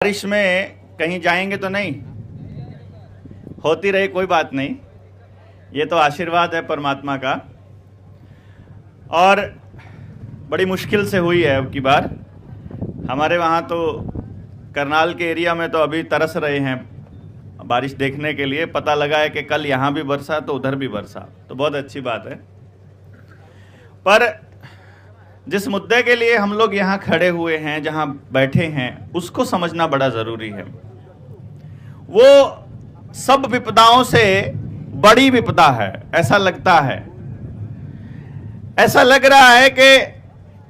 बारिश में कहीं जाएंगे तो नहीं? होती रहे, कोई बात नहीं, ये तो आशीर्वाद है परमात्मा का। और बड़ी मुश्किल से हुई है अब की बार। हमारे वहाँ तो करनाल के एरिया में तो अभी तरस रहे हैं बारिश देखने के लिए। पता लगा है कि कल यहाँ भी बरसा तो उधर भी बरसा, तो बहुत अच्छी बात है। पर जिस मुद्दे के लिए हम लोग यहाँ खड़े हुए हैं, जहाँ बैठे हैं, उसको समझना बड़ा ज़रूरी है। वो सब विपदाओं से बड़ी विपदा है, ऐसा लगता है। ऐसा लग रहा है कि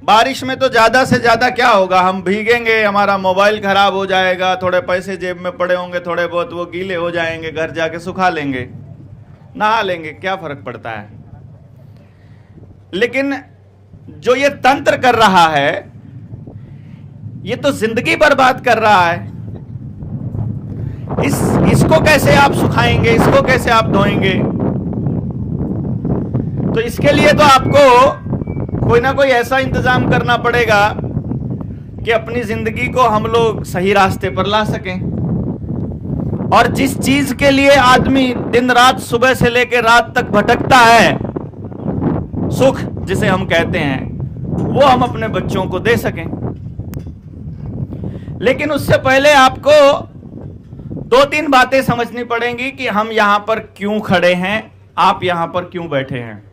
बारिश में तो ज़्यादा से ज़्यादा क्या होगा, हम भीगेंगे, हमारा मोबाइल ख़राब हो जाएगा, थोड़े पैसे जेब में पड़े होंगे, थोड़े बहुत वो गीले हो जाएंगे, घर जाके सुखा लेंगे, नहा लेंगे, क्या फ़र्क पड़ता है। लेकिन जो ये तंत्र कर रहा है, ये तो जिंदगी बर्बाद कर रहा है। इसको कैसे आप सुखाएंगे, इसको कैसे आप धोएंगे? तो इसके लिए तो आपको कोई ना कोई ऐसा इंतजाम करना पड़ेगा कि अपनी जिंदगी को हम लोग सही रास्ते पर ला सकें। और जिस चीज के लिए आदमी दिन रात सुबह से लेकर रात तक भटकता है, सुख जिसे हम कहते हैं, वो हम अपने बच्चों को दे सकें। लेकिन उससे पहले आपको दो तीन बातें समझनी पड़ेंगी कि हम यहां पर क्यों खड़े हैं, आप यहां पर क्यों बैठे हैं।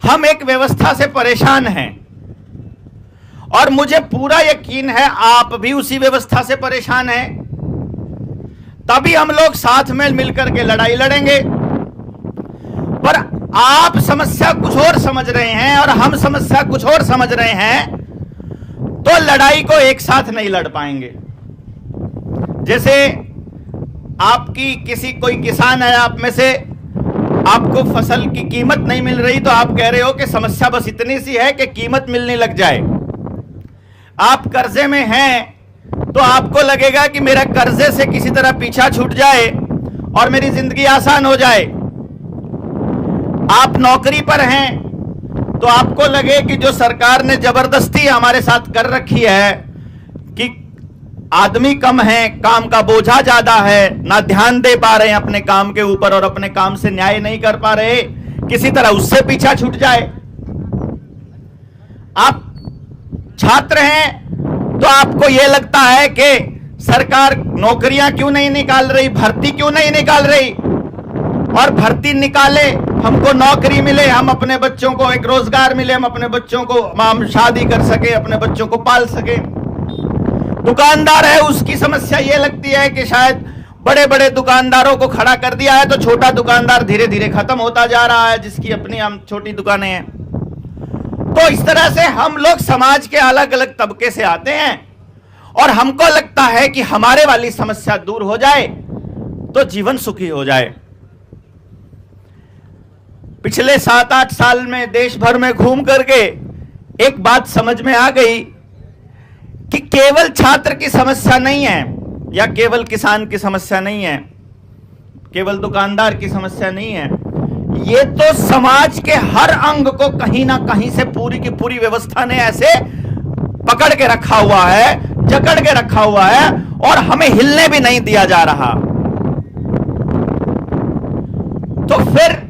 हम एक व्यवस्था से परेशान हैं और मुझे पूरा यकीन है आप भी उसी व्यवस्था से परेशान हैं। तभी हम लोग साथ में मिलकर के लड़ाई लड़ेंगे। पर आप समस्या कुछ और समझ रहे हैं और हम समस्या कुछ और समझ रहे हैं, तो लड़ाई को एक साथ नहीं लड़ पाएंगे। जैसे आपकी कोई किसान है आप में से, आपको फसल की कीमत नहीं मिल रही, तो आप कह रहे हो कि समस्या बस इतनी सी है कि कीमत मिलने लग जाए। आप कर्जे में हैं तो आपको लगेगा कि मेरा कर्जे से किसी तरह पीछा छूट जाए और मेरी जिंदगी आसान हो जाए। आप नौकरी पर हैं तो आपको लगे कि जो सरकार ने जबरदस्ती हमारे साथ कर रखी है कि आदमी कम है, काम का बोझा ज्यादा है, ना ध्यान दे पा रहे हैं अपने काम के ऊपर और अपने काम से न्याय नहीं कर पा रहे, किसी तरह उससे पीछा छूट जाए। आप छात्र हैं तो आपको यह लगता है कि सरकार नौकरियां क्यों नहीं निकाल रही, भर्ती क्यों नहीं निकाल रही, और भर्ती निकाले, हमको नौकरी मिले, हम अपने बच्चों को एक रोजगार मिले, हम अपने बच्चों को हम शादी कर सके, अपने बच्चों को पाल सके। दुकानदार है, उसकी समस्या ये लगती है कि शायद बड़े बड़े दुकानदारों को खड़ा कर दिया है तो छोटा दुकानदार धीरे धीरे खत्म होता जा रहा है, जिसकी अपनी हम छोटी दुकानें हैं। तो इस तरह से हम लोग समाज के अलग अलग तबके से आते हैं और हमको लगता है कि हमारे वाली समस्या दूर हो जाए तो जीवन सुखी हो जाए। पिछले 7-8 साल में देश भर में घूम करके एक बात समझ में आ गई कि केवल छात्र की समस्या नहीं है, या केवल किसान की समस्या नहीं है, केवल दुकानदार की समस्या नहीं है, ये तो समाज के हर अंग को कहीं ना कहीं से पूरी की पूरी व्यवस्था ने ऐसे पकड़ के रखा हुआ है, जकड़ के रखा हुआ है और हमें हिलने भी नहीं दिया जा रहा। तो फिर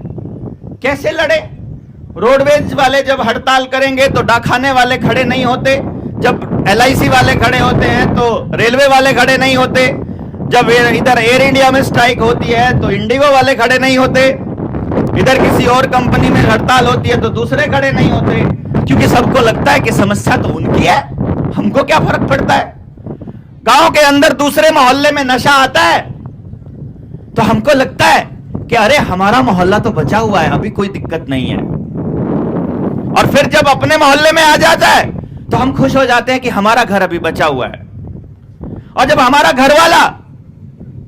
कैसे लड़े? रोडवेज वाले जब हड़ताल करेंगे तो डाकखाने वाले खड़े नहीं होते, जब LIC वाले खड़े होते हैं तो रेलवे वाले खड़े नहीं होते, जब इधर एयर इंडिया में स्ट्राइक होती है तो इंडिगो वाले खड़े नहीं होते, इधर किसी और कंपनी में हड़ताल होती है तो दूसरे खड़े नहीं होते, क्योंकि सबको लगता है कि समस्या तो उनकी है, हमको क्या फर्क पड़ता है। गांव के अंदर दूसरे मोहल्ले में नशा आता है तो हमको लगता है कि अरे हमारा मोहल्ला तो बचा हुआ है, अभी कोई दिक्कत नहीं है। और फिर जब अपने मोहल्ले में आ जाता है तो हम खुश हो जाते हैं कि हमारा घर अभी बचा हुआ है। और जब हमारा घर वाला,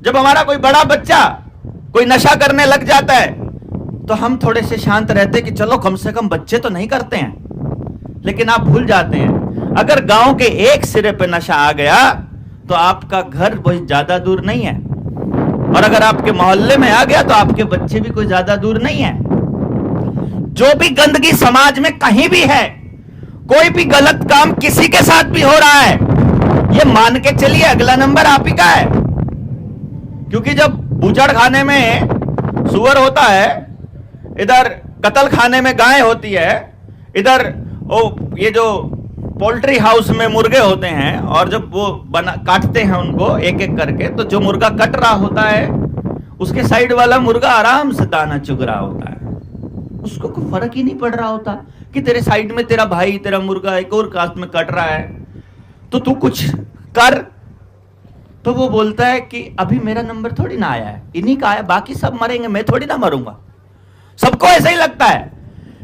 जब हमारा कोई बड़ा बच्चा कोई नशा करने लग जाता है तो हम थोड़े से शांत रहते हैं कि चलो कम से कम बच्चे तो नहीं करते हैं। लेकिन आप भूल जाते हैं, अगर गांव के एक सिरे पे नशा आ गया तो आपका घर बहुत ज्यादा दूर नहीं है, और अगर आपके मोहल्ले में आ गया तो आपके बच्चे भी कोई ज्यादा दूर नहीं है। जो भी गंदगी समाज में कहीं भी है, कोई भी गलत काम किसी के साथ भी हो रहा है, ये मान के चलिए अगला नंबर आप ही का है, क्योंकि जब बूचड़ खाने में सुअर होता है, इधर कतल खाने में गाय होती है, इधर ये जो पोल्ट्री हाउस में मुर्गे होते हैं, और जब वो काटते हैं उनको एक एक करके, तो जो मुर्गा कट रहा होता है उसके साइड वाला मुर्गा आराम से दाना चुग रहा होता है, उसको कोई फर्क ही नहीं पड़ रहा होता कि तेरे साइड में तेरा भाई, तेरा मुर्गा एक और कास्ट में कट रहा है, तो तू कुछ कर। तो वो बोलता है कि अभी मेरा नंबर थोड़ी ना आया है, इन्हीं का आया, बाकी सब मरेंगे, मैं थोड़ी ना मरूंगा। सबको ऐसा ही लगता है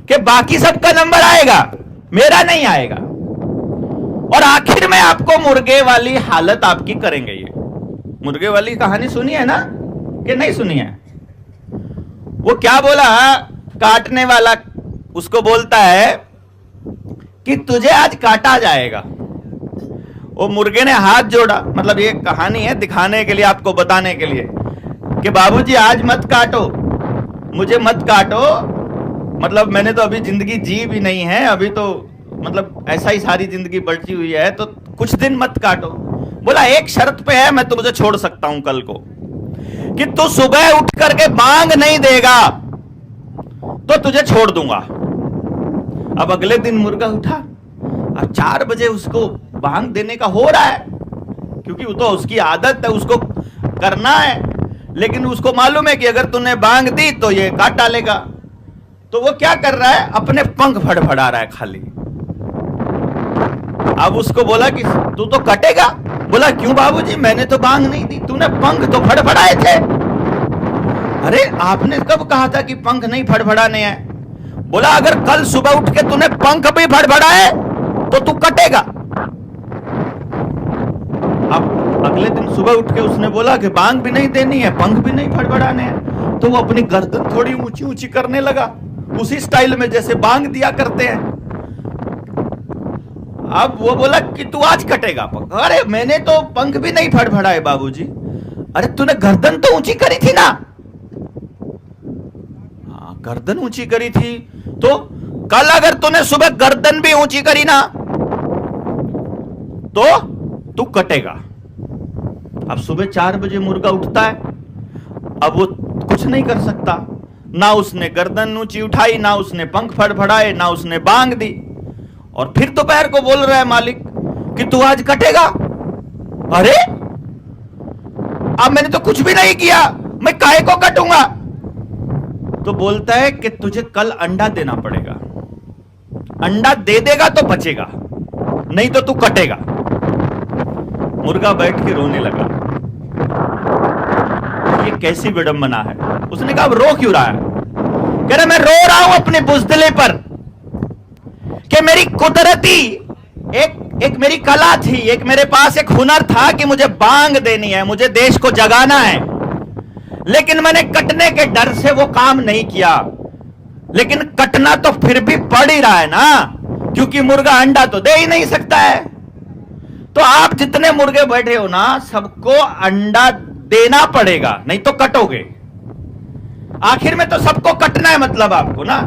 कि बाकी सबका नंबर आएगा, मेरा नहीं आएगा। और आखिर में आपको मुर्गे वाली हालत आपकी करेंगे। ये मुर्गे वाली कहानी सुनी है ना कि नहीं सुनी है? वो क्या बोला, काटने वाला उसको बोलता है कि तुझे आज काटा जाएगा। वो मुर्गे ने हाथ जोड़ा, मतलब ये कहानी है दिखाने के लिए, आपको बताने के लिए कि बाबूजी आज मत काटो, मुझे मत काटो, मतलब मैंने तो अभी जिंदगी जी भी नहीं है, अभी तो मतलब ऐसा ही सारी जिंदगी बची हुई है, तो कुछ दिन मत काटो। बोला एक शर्त पे है, मैं तुझे छोड़ सकता हूं कल को, कि तू सुबह उठ करके बांग नहीं देगा तो तुझे छोड़ दूंगा। अब अगले दिन मुर्गा उठा, अब 4 बजे उसको बांग देने का हो रहा है, क्योंकि वो तो उसकी आदत है, उसको करना है, लेकिन उसको मालूम है कि अगर तूने बांग दी तो ये काट डालेगा। तो वो क्या कर रहा है, अपने पंख फड़फड़ा रहा है खाली। अब उसको बोला कि तू तो कटेगा। बोला क्यों बाबूजी, मैंने तो बांग नहीं दी, तूने पंख तो फड़फड़ाए थे। अरे आपने कब कहा था कि पंख नहीं फड़फड़ाने हैं? बोला अगर कल सुबह उठ के तूने पंख भी फड़फड़ाए तो तू कटेगा। अब अगले दिन सुबह उठ के उसने बोला कि बांग भी नहीं देनी है, पंख भी नहीं फड़फड़ाने हैं, तो वो अपनी गर्दन थोड़ी ऊंची ऊंची करने लगा, उसी स्टाइल में जैसे बांग दिया करते हैं। अब वो बोला कि तू आज कटेगा पंख। अरे मैंने तो पंख भी नहीं फड़फड़ाए बाबूजी। अरे तूने गर्दन तो ऊंची करी थी ना? हाँ गर्दन ऊंची करी थी, तो कल अगर तूने सुबह गर्दन भी ऊंची करी ना तो तू कटेगा। अब सुबह 4 बजे मुर्गा उठता है, अब वो कुछ नहीं कर सकता, ना उसने गर्दन ऊंची उठाई, ना उसने पंख फड़फड़ाए, ना उसने बांग दी। और फिर दोपहर को बोल रहा है मालिक कि तू आज कटेगा। अरे अब मैंने तो कुछ भी नहीं किया, मैं काहे को कटूंगा? तो बोलता है कि तुझे कल अंडा देना पड़ेगा, अंडा दे देगा तो बचेगा, नहीं तो तू कटेगा। मुर्गा बैठ के रोने लगा, ये कैसी विडंबना है। उसने कहा रो क्यों रहा है? कह रहा मैं रो रहा हूं अपने बुज़दिले पर कि मेरी कुदरती एक मेरी कला थी, एक मेरे पास एक हुनर था कि मुझे बांग देनी है, मुझे देश को जगाना है, लेकिन मैंने कटने के डर से वो काम नहीं किया। लेकिन कटना तो फिर भी पड़ ही रहा है ना, क्योंकि मुर्गा अंडा तो दे ही नहीं सकता है। तो आप जितने मुर्गे बैठे हो ना, सबको अंडा देना पड़ेगा, नहीं तो कटोगे। आखिर में तो सबको कटना है, मतलब आपको ना।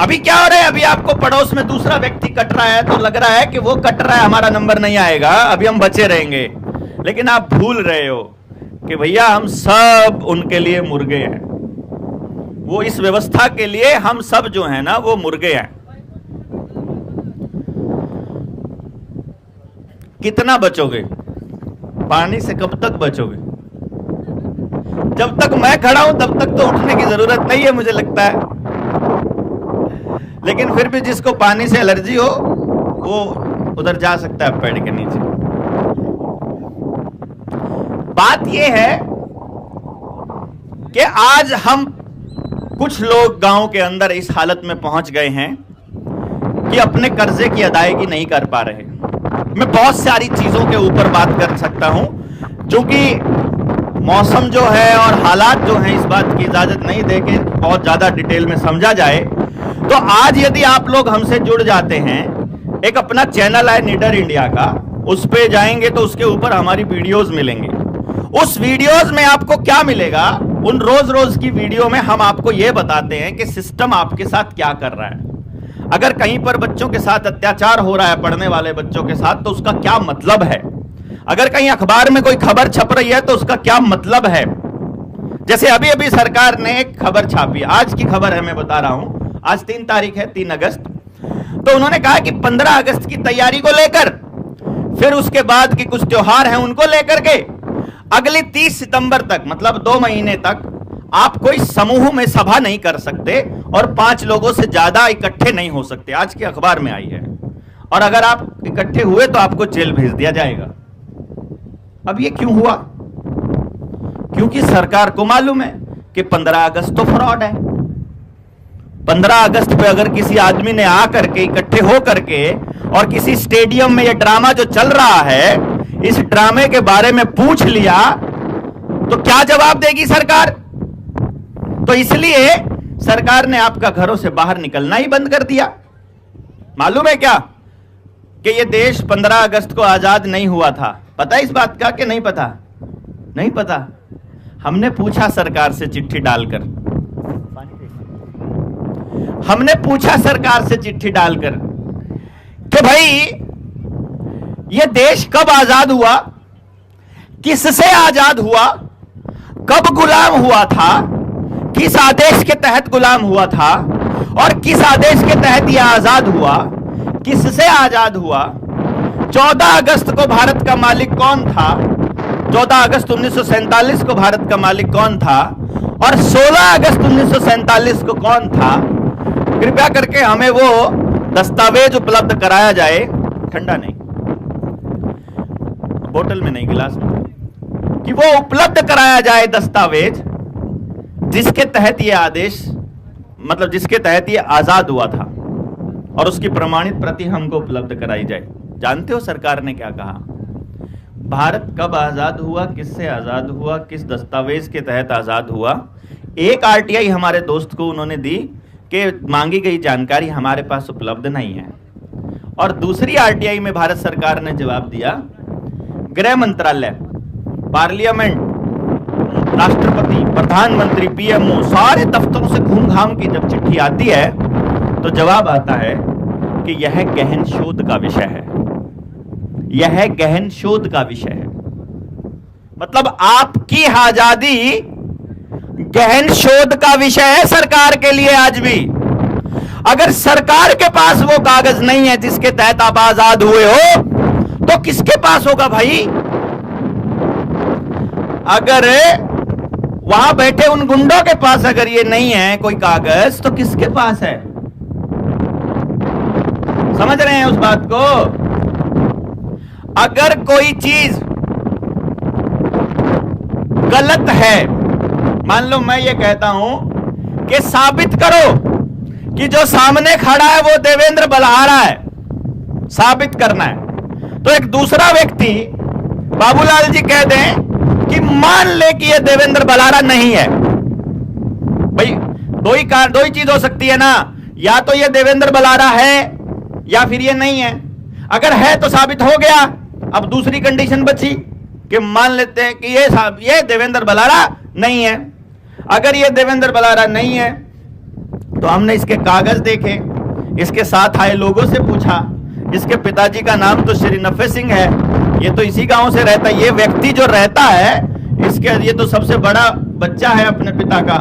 अभी क्या हो रहा है, अभी आपको पड़ोस में दूसरा व्यक्ति कट रहा है तो लग रहा है कि वो कट रहा है, हमारा नंबर नहीं आएगा, अभी हम बचे रहेंगे। लेकिन आप भूल रहे हो कि भैया हम सब उनके लिए मुर्गे हैं, वो इस व्यवस्था के लिए हम सब जो है ना वो मुर्गे हैं। कितना बचोगे? पानी से कब तक बचोगे? जब तक मैं खड़ा हूं तब तक तो उठने की जरूरत नहीं है मुझे लगता है, लेकिन फिर भी जिसको पानी से एलर्जी हो वो उधर जा सकता है पेड़ के नीचे। बात यह है कि आज हम कुछ लोग गांव के अंदर इस हालत में पहुंच गए हैं कि अपने कर्जे की अदायगी नहीं कर पा रहे। मैं बहुत सारी चीजों के ऊपर बात कर सकता हूं, क्योंकि मौसम जो है और हालात जो हैं इस बात की इजाजत नहीं दे के बहुत ज्यादा डिटेल में समझा जाए। तो आज यदि आप लोग हमसे जुड़ जाते हैं, एक अपना चैनल है निडर इंडिया का, उस पे जाएंगे तो उसके ऊपर हमारी वीडियोस मिलेंगे। उस वीडियोस में आपको क्या मिलेगा, उन रोज रोज की वीडियो में हम आपको यह बताते हैं कि सिस्टम आपके साथ क्या कर रहा है। अगर कहीं पर बच्चों के साथ अत्याचार हो रहा है, पढ़ने वाले बच्चों के साथ, तो उसका क्या मतलब है? अगर कहीं अखबार में कोई खबर छप रही है तो उसका क्या मतलब है? जैसे अभी अभी सरकार ने एक खबर छापी, आज की खबर है, मैं बता रहा हूं, आज 3 तारीख है, 3 अगस्त। तो उन्होंने कहा कि 15 अगस्त की तैयारी को लेकर, फिर उसके बाद की कुछ त्योहार हैं उनको लेकर के अगली 30 सितंबर तक, मतलब 2 महीने तक आप कोई समूह में सभा नहीं कर सकते और 5 लोगों से ज्यादा इकट्ठे नहीं हो सकते। आज की अखबार में आई है। और अगर आप इकट्ठे हुए तो आपको जेल भेज दिया जाएगा। अब ये क्यों हुआ? क्योंकि सरकार को मालूम है कि 15 अगस्त तो फ्रॉड है। 15 अगस्त पे अगर किसी आदमी ने आकर के इकट्ठे हो करके और किसी स्टेडियम में ये ड्रामा जो चल रहा है, इस ड्रामे के बारे में पूछ लिया तो क्या जवाब देगी सरकार? तो इसलिए सरकार ने आपका घरों से बाहर निकलना ही बंद कर दिया। मालूम है क्या कि ये देश 15 अगस्त को आजाद नहीं हुआ था? पता है इस बात का कि नहीं पता? नहीं पता। हमने पूछा सरकार से चिट्ठी डालकर, हमने पूछा सरकार से चिट्ठी डालकर कि भाई ये देश कब आजाद हुआ, किससे आजाद हुआ, कब गुलाम हुआ था, किस आदेश के तहत गुलाम हुआ था और किस आदेश के तहत यह आजाद हुआ, किससे आजाद हुआ, 14 अगस्त को भारत का मालिक कौन था, 14 अगस्त 1947 को भारत का मालिक कौन था और 16 अगस्त 1947 को कौन था? कृपया करके हमें वो दस्तावेज उपलब्ध कराया जाए, ठंडा नहीं, बोतल में नहीं, गिलास में, कि वो उपलब्ध कराया जाए दस्तावेज जिसके तहत ये आदेश, मतलब जिसके तहत ये आजाद हुआ था, और उसकी प्रमाणित प्रति हमको उपलब्ध कराई जाए। जानते हो सरकार ने क्या कहा? भारत कब आजाद हुआ, किससे आजाद हुआ, किस दस्तावेज के तहत आजाद हुआ? एक आरटीआई हमारे दोस्त को उन्होंने दी कि मांगी गई जानकारी हमारे पास उपलब्ध नहीं है, और दूसरी आरटीआई में भारत सरकार ने जवाब दिया, गृह मंत्रालय, पार्लियामेंट, राष्ट्रपति, प्रधानमंत्री, पीएमओ, सारे दफ्तरों से घूम घाम की जब चिट्ठी आती है तो जवाब आता है कि यह गहन शोध का विषय है, यह गहन शोध का विषय है। मतलब आपकी आजादी गहन शोध का विषय है सरकार के लिए आज भी। अगर सरकार के पास वो कागज नहीं है जिसके तहत आप आजाद हुए हो, तो किसके पास होगा भाई? अगर वहां बैठे उन गुंडों के पास अगर ये नहीं है कोई कागज, तो किसके पास है? समझ रहे हैं उस बात को? अगर कोई चीज गलत है, मान लो मैं ये कहता हूं कि साबित करो कि जो सामने खड़ा है वो देवेंद्र बलहारा है, साबित करना है, तो एक दूसरा व्यक्ति बाबूलाल जी कह दें कि मान ले कि ये देवेंद्र बलहारा नहीं है। भाई दो ही चीज हो सकती है ना, या तो ये देवेंद्र बलहारा है या फिर ये नहीं है। अगर है तो साबित हो गया। अब दूसरी कंडीशन बची कि मान लेते हैं कि ये देवेंद्र बलहारा नहीं है। अगर ये देवेंद्र बलहारा नहीं है तो हमने इसके कागज देखे, इसके साथ आए लोगों से पूछा, इसके पिताजी का नाम तो श्री नफे सिंह है, ये तो इसी गांव से रहता है, ये व्यक्ति जो रहता है इसके, ये तो सबसे बड़ा बच्चा है अपने पिता का।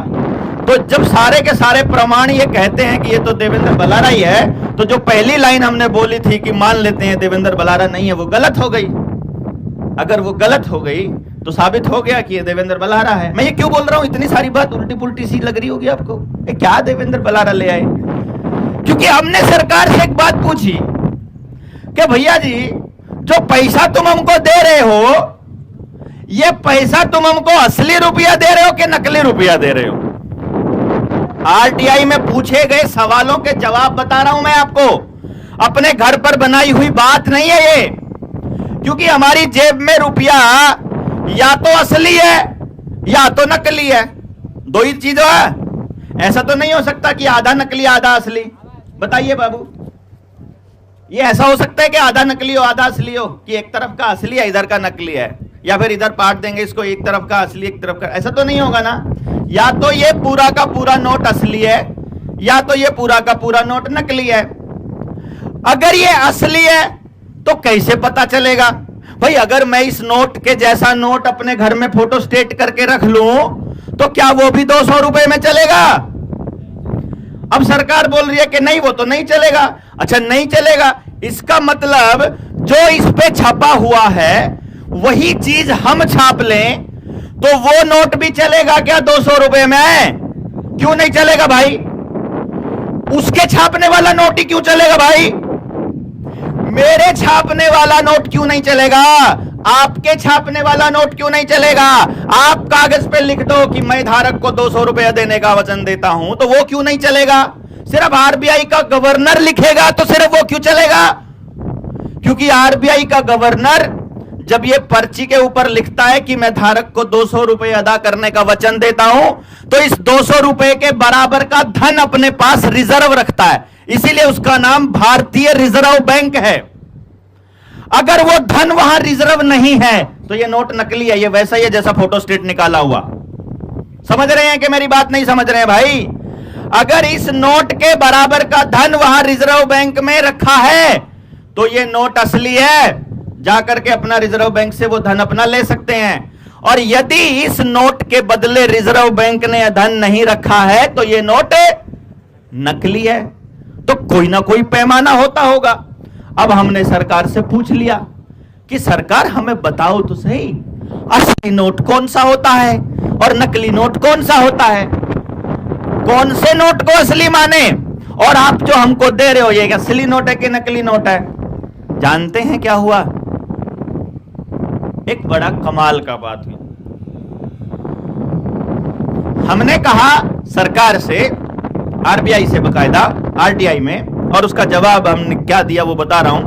तो जब सारे के सारे प्रमाण ये कहते हैं कि ये तो देवेंद्र बलहारा ही है, तो जो पहली लाइन हमने बोली थी कि मान लेते हैं देवेंद्र बलहारा नहीं है, वो गलत हो गई। अगर वो गलत हो गई तो साबित हो गया कि ये देवेंद्र बलहारा है। मैं ये क्यों बोल रहा हूं? इतनी सारी बात उल्टी पुल्टी सी लग रही होगी आपको, क्या देवेंद्र बलहारा ले आए? क्योंकि हमने सरकार से एक बात पूछी कि भैया जी जो पैसा तुम हमको दे रहे हो, ये पैसा तुम हमको असली रुपया दे रहे हो कि नकली रुपया दे रहे हो? आरटीआई में पूछे गए सवालों के जवाब बता रहा हूं मैं आपको, अपने घर पर बनाई हुई बात नहीं है ये। क्योंकि हमारी जेब में रुपया या तो असली है या तो नकली है, दो ही चीजों है। ऐसा तो नहीं हो सकता कि आधा नकली आधा असली। बताइए बाबू, ये ऐसा हो सकता है कि आधा नकली हो आधा असली हो, कि एक तरफ का असली है इधर का नकली है, या फिर इधर पार्ट देंगे इसको, एक तरफ का असली एक तरफ का? ऐसा तो नहीं होगा ना। या तो ये पूरा का पूरा नोट असली है या तो ये पूरा का पूरा नोट नकली है। अगर ये असली है तो कैसे पता चलेगा? भाई अगर मैं इस नोट के जैसा नोट अपने घर में फोटो स्टेट करके रख लूं तो क्या वो भी 200 रुपए में चलेगा? अब सरकार बोल रही है कि नहीं वो तो नहीं चलेगा। अच्छा नहीं चलेगा, इसका मतलब जो इस पे छपा हुआ है वही चीज हम छाप लें तो वो नोट भी चलेगा क्या 200 रुपए में? क्यों नहीं चलेगा भाई? उसके छापने वाला नोट ही क्यों चलेगा भाई? मेरे छापने वाला नोट क्यों नहीं चलेगा? आपके छापने वाला नोट क्यों नहीं चलेगा? आप कागज पे लिख दो कि मैं धारक को 200 रुपया देने का वचन देता हूं, तो वो क्यों नहीं चलेगा? सिर्फ आरबीआई का गवर्नर लिखेगा तो सिर्फ वो क्यों चलेगा? क्योंकि आरबीआई का गवर्नर जब ये पर्ची के ऊपर लिखता है कि मैं धारक को 200 रुपए अदा करने का वचन देता हूं, तो इस 200 रुपए के बराबर का धन अपने पास रिजर्व रखता है, इसीलिए उसका नाम भारतीय रिजर्व बैंक है। अगर वो धन वहां रिजर्व नहीं है तो ये नोट नकली है, ये वैसा ही है जैसा फोटो स्टेट निकाला हुआ। समझ रहे हैं कि मेरी बात नहीं समझ रहे हैं भाई? अगर इस नोट के बराबर का धन वहां रिजर्व बैंक में रखा है तो ये नोट असली है, जाकर के अपना रिजर्व बैंक से वो धन अपना ले सकते हैं। और यदि इस नोट के बदले रिजर्व बैंक ने धन नहीं रखा है तो ये नोट नकली है। तो कोई ना कोई पैमाना होता होगा। अब हमने सरकार से पूछ लिया कि सरकार हमें बताओ तो सही, असली नोट कौन सा होता है और नकली नोट कौन सा होता है? कौन से नोट को असली माने? और आप जो हमको दे रहे हो ये असली नोट है कि नकली नोट है? जानते हैं क्या हुआ? एक बड़ा कमाल का बात हुई। हमने कहा सरकार से, आरबीआई से बकायदा, आरटीआई में, और उसका जवाब हमने क्या दिया वो बता रहा हूं।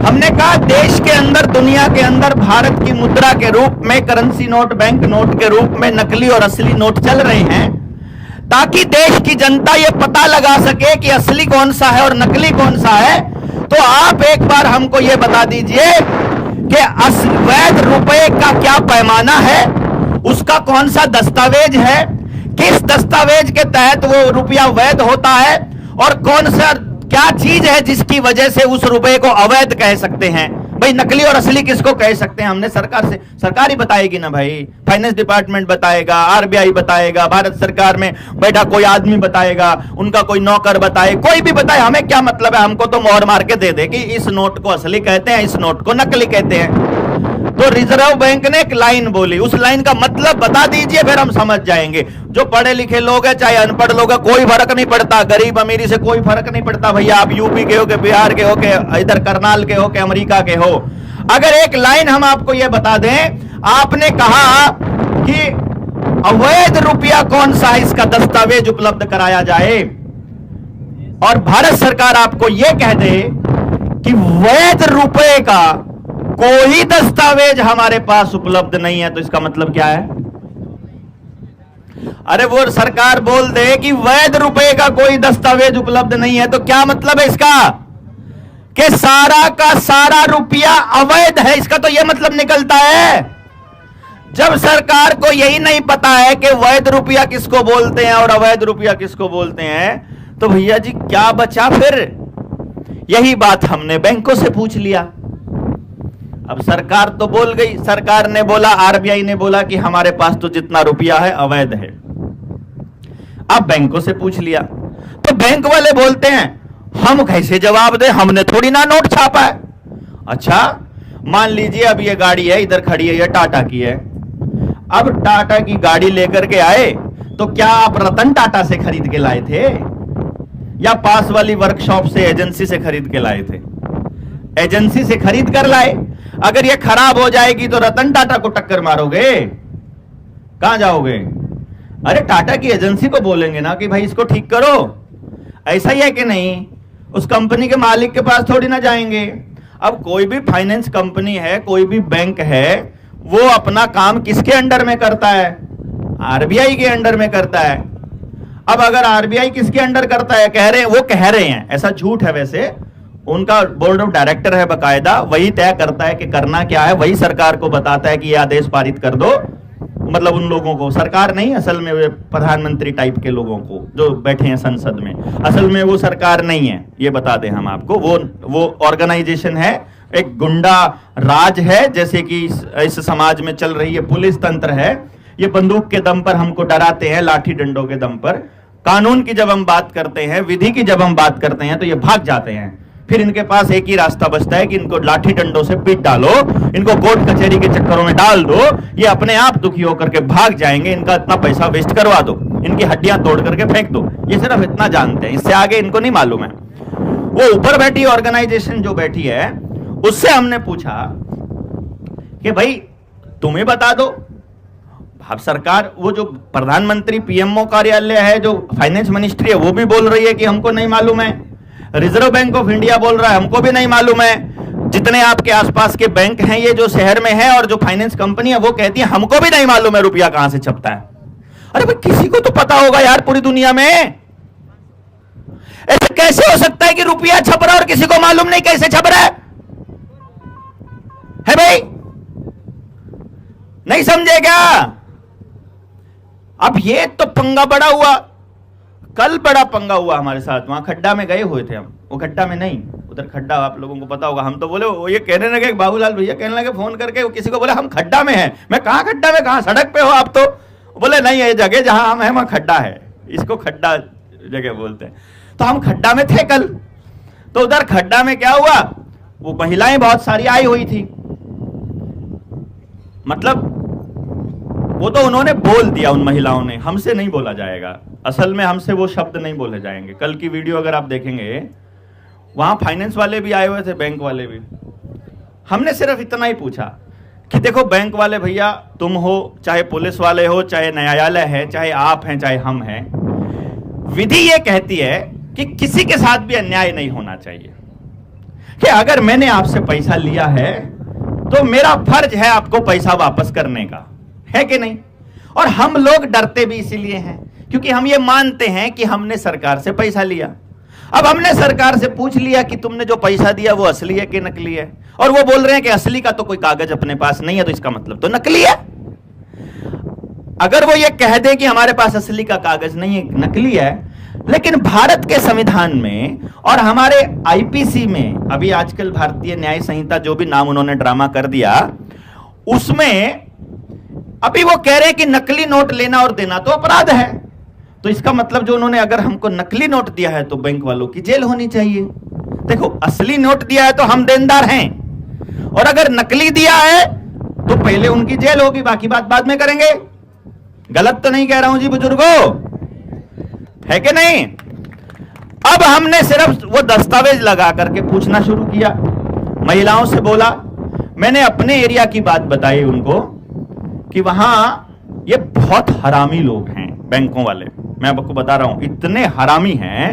हमने कहा देश के अंदर, दुनिया के अंदर भारत की मुद्रा के रूप में, करेंसी नोट, बैंक नोट के रूप में नकली और असली नोट चल रहे हैं, ताकि देश की जनता ये पता लगा सके कि असली कौन सा है और नकली कौन सा है। तो आप एक बार हमको ये बता दीजिए कि वैध रुपए का क्या पैमाना है, उसका कौन सा दस्तावेज है, किस दस्तावेज के तहत वो रुपया वैध होता है, और कौन सा क्या चीज है जिसकी वजह से उस रुपए को अवैध कह सकते हैं। भाई नकली और असली किसको कह सकते हैं? हमने सरकार से, सरकार ही बताएगी ना भाई, फाइनेंस डिपार्टमेंट बताएगा, आरबीआई बताएगा, भारत सरकार में बैठा कोई आदमी बताएगा, उनका कोई नौकर बताए, कोई भी बताए, हमें क्या मतलब है? हमको तो मोहर मार के दे दे कि इस नोट को असली कहते हैं, इस नोट को नकली कहते हैं। तो रिजर्व बैंक ने एक लाइन बोली, उस लाइन का मतलब बता दीजिए, फिर हम समझ जाएंगे। जो पढ़े लिखे लोग हैं चाहे अनपढ़ लोग हैं, कोई फर्क नहीं पड़ता, गरीब अमीरी से कोई फर्क नहीं पड़ता भैया, आप यूपी के हो के बिहार के हो के इधर करनाल के हो के अमेरिका के हो। अगर एक लाइन हम आपको यह बता दें, आपने कहा कि अवैध रुपया कौन सा है, इसका दस्तावेज उपलब्ध कराया जाए, और भारत सरकार आपको यह कह दे कि वैध रुपए का कोई दस्तावेज हमारे पास उपलब्ध नहीं है, तो इसका मतलब क्या है? अरे वो सरकार बोल दे कि वैध रुपए का कोई दस्तावेज उपलब्ध नहीं है, तो क्या मतलब है इसका? कि सारा का सारा रुपया अवैध है, इसका तो यह मतलब निकलता है। जब सरकार को यही नहीं पता है कि वैध रुपया किसको बोलते हैं और अवैध रुपया किसको बोलते हैं, तो भैया जी क्या बचा फिर? यही बात हमने बैंकों से पूछ लिया। अब सरकार तो बोल गई, सरकार ने बोला, आरबीआई ने बोला कि हमारे पास तो जितना रुपया है अवैध है। अब बैंकों से पूछ लिया तो बैंक वाले बोलते हैं हम कैसे जवाब दें, हमने थोड़ी ना नोट छापा है। अच्छा मान लीजिए अब ये गाड़ी है इधर खड़ी है, ये टाटा की है। अब टाटा की गाड़ी लेकर के आए तो क्या आप रतन टाटा से खरीद के लाए थे या पास वाली वर्कशॉप से, एजेंसी से खरीद के लाए थे? एजेंसी से खरीद कर लाए। अगर ये खराब हो जाएगी तो रतन टाटा को टक्कर मारोगे, कहां जाओगे? अरे टाटा की एजेंसी को बोलेंगे ना कि भाई इसको ठीक करो। ऐसा ही है कि नहीं? उस कंपनी के मालिक के पास थोड़ी ना जाएंगे। अब कोई भी फाइनेंस कंपनी है, कोई भी बैंक है, वो अपना काम किसके अंडर में करता है? आरबीआई के अंडर में करता है। अब अगर आरबीआई किसके अंडर करता है? कह रहे हैं, वो कह रहे हैं, ऐसा झूठ है वैसे, उनका बोर्ड ऑफ डायरेक्टर है बकायदा, वही तय करता है कि करना क्या है, वही सरकार को बताता है कि ये आदेश पारित कर दो, मतलब उन लोगों को, सरकार नहीं, असल में वे प्रधानमंत्री टाइप के लोगों को जो बैठे हैं संसद में, असल में वो सरकार नहीं है, ये बता दें हम आपको। वो ऑर्गेनाइजेशन है, एक गुंडा राज है, जैसे कि इस समाज में चल रही है पुलिस तंत्र है। ये बंदूक के दम पर हमको डराते हैं, लाठी डंडों के दम पर। कानून की जब हम बात करते हैं, विधि की जब हम बात करते हैं, तो ये भाग जाते हैं। फिर इनके पास एक ही रास्ता बचता है कि इनको लाठी डंडों से पीट डालो, इनको कोर्ट कचहरी के चक्करों में डाल दो, ये अपने आप दुखी होकर के भाग जाएंगे। इनका इतना पैसा वेस्ट करवा दो, इनकी हड्डियां तोड़ करके फेंक दो। ये सिर्फ इतना जानते हैं, इससे आगे इनको नहीं मालूम है। वो ऊपर बैठी ऑर्गेनाइजेशन जो बैठी है, उससे हमने पूछा कि भाई तुम्हें बता दो। अब सरकार, वो जो प्रधानमंत्री पीएमओ कार्यालय है, जो फाइनेंस मिनिस्ट्री है, वो भी बोल रही है कि हमको नहीं मालूम है। रिजर्व बैंक ऑफ इंडिया बोल रहा है हमको भी नहीं मालूम है। जितने आपके आसपास के बैंक हैं, ये जो शहर में है, और जो फाइनेंस कंपनी है, वो कहती है हमको भी नहीं मालूम है रुपया कहां से छपता है। अरे भाई किसी को तो पता होगा यार, पूरी दुनिया में ऐसे कैसे हो सकता है कि रुपया छप रहा है और किसी को मालूम नहीं कैसे छप रहा है भाई? नहीं समझे क्या? अब ये तो पंगा बड़ा हुआ, कल बड़ा पंगा हुआ हमारे साथ। वहां खड्डा में गए हुए थे हम, वो खड्डा में नहीं, उधर खड्डा आप लोगों को पता होगा। हम तो बोले, वो ये कहने लगे, बाबूलाल भैया कहने लगे फोन करके, वो किसी को बोले हम खड्डा में हैं। मैं कहां खड्डा में, कहां सड़क पे हो आप? तो बोले नहीं, ये जगह जहां हम हैं वहां खड्डा है, इसको खड्डा जगह बोलते हैं। तो हम खड्डा में थे कल। तो उधर खड्डा में क्या हुआ, वो महिलाएं बहुत सारी आई हुई थी। मतलब वो तो उन्होंने बोल दिया, उन महिलाओं ने, हमसे नहीं बोला जाएगा। असल में हमसे वो शब्द नहीं बोले जाएंगे। कल की वीडियो अगर आप देखेंगे, वहां फाइनेंस वाले भी आए हुए थे, बैंक वाले भी। हमने सिर्फ इतना ही पूछा कि देखो बैंक वाले भैया, तुम हो, चाहे पुलिस वाले हो, चाहे न्यायालय है, चाहे आप हैं, चाहे हम हैं, विधि ये कहती है कि किसी के साथ भी अन्याय नहीं होना चाहिए। कि अगर मैंने आपसे पैसा लिया है तो मेरा फर्ज है आपको पैसा वापस करने का, है कि नहीं? और हम लोग डरते भी इसीलिए हैं क्योंकि हम ये मानते हैं कि हमने सरकार से पैसा लिया। अब हमने सरकार से पूछ लिया कि तुमने जो पैसा दिया वो असली है कि नकली है, और वो बोल रहे हैं कि असली का तो कोई कागज अपने पास नहीं है, तो इसका मतलब तो नकली है। अगर वो ये कह दे कि हमारे पास असली का कागज नहीं है, नकली है, लेकिन भारत के संविधान में और हमारे आईपीसी में, अभी आजकल भारतीय न्याय संहिता जो भी नाम उन्होंने ड्रामा कर दिया, उसमें अभी वो कह रहे हैं कि नकली नोट लेना और देना तो अपराध है। तो इसका मतलब जो उन्होंने अगर हमको नकली नोट दिया है तो बैंक वालों की जेल होनी चाहिए। देखो, असली नोट दिया है तो हम देनदार हैं, और अगर नकली दिया है तो पहले उनकी जेल होगी, बाकी बात बाद में करेंगे। गलत तो नहीं कह रहा हूं जी बुजुर्गों, है कि नहीं? अब हमने सिर्फ वो दस्तावेज लगा करके पूछना शुरू किया, महिलाओं से बोला। मैंने अपने एरिया की बात बताई उनको कि वहां ये बहुत हरामी लोग हैं, बैंकों वाले। मैं आपको बता रहा हूं, इतने हरामी हैं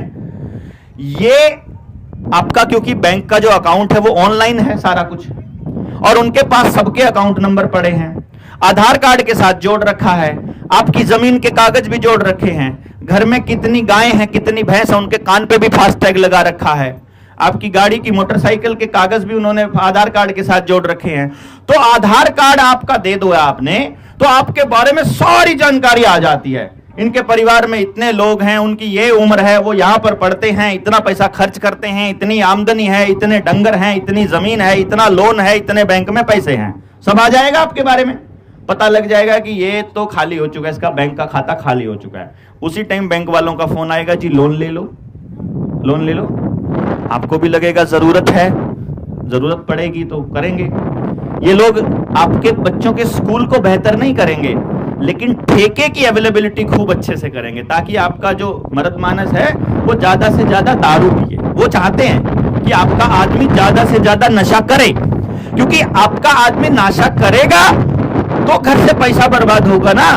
ये। आपका क्योंकि बैंक का जो अकाउंट है वो ऑनलाइन है सारा कुछ, और उनके पास सबके अकाउंट नंबर पड़े हैं, आधार कार्ड के साथ जोड़ रखा है, आपकी जमीन के कागज भी जोड़ रखे हैं, घर में कितनी गायें हैं, कितनी भैंस है, उनके कान पे भी फास्टैग लगा रखा है, आपकी गाड़ी की, मोटरसाइकिल के कागज भी उन्होंने आधार कार्ड के साथ जोड़ रखे हैं। तो आधार कार्ड आपका दे दो आपने, तो आपके बारे में सारी जानकारी आ जाती है। इनके परिवार में इतने लोग हैं, उनकी ये उम्र है, वो यहां पर पढ़ते हैं, इतना पैसा खर्च करते हैं, इतनी आमदनी है, इतने डंगर हैं, इतनी जमीन है, इतना लोन है, इतने बैंक में पैसे हैं, सब आ जाएगा आपके बारे में। पता लग जाएगा कि ये तो खाली हो चुका है, इसका बैंक का खाता खाली हो चुका है। उसी टाइम बैंक वालों का फोन आएगा, जी लोन ले लो, लोन ले लो। आपको भी लगेगा जरूरत है, जरूरत पड़ेगी तो करेंगे। ये लोग आपके बच्चों के स्कूल को बेहतर नहीं करेंगे, लेकिन ठेके की अवेलेबिलिटी खूब अच्छे से करेंगे, ताकि आपका जो मर्द मानस है वो ज्यादा से ज्यादा दारू पिए। वो चाहते हैं कि आपका आदमी ज्यादा से ज्यादा नशा करे, क्योंकि आपका आदमी नशा करेगा तो घर से पैसा बर्बाद होगा ना,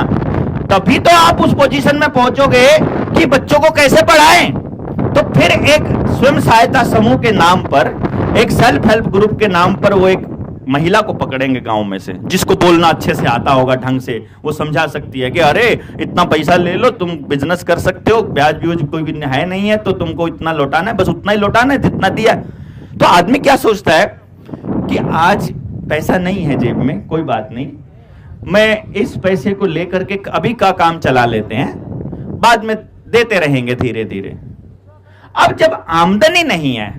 तभी तो आप उस पोजीशन में पहुंचोगे कि बच्चों को कैसे पढ़ाएं। तो फिर एक स्वयं सहायता समूह के नाम पर, एक सेल्फ हेल्प ग्रुप के नाम पर वो एक महिला को पकड़ेंगे गांव में से, जिसको बोलना अच्छे से आता होगा ढंग से, वो समझा सकती है कि अरे इतना पैसा ले लो, तुम बिजनेस कर सकते हो, ब्याज ब्यूज कोई भी है नहीं है, तो तुमको इतना लौटाना है, बस उतना ही लौटाना है जितना दिया। तो आदमी क्या सोचता है कि आज पैसा नहीं है जेब में, कोई बात नहीं, मैं इस पैसे को लेकर के अभी का काम चला लेते हैं, बाद में देते रहेंगे धीरे धीरे। अब जब आमदनी नहीं है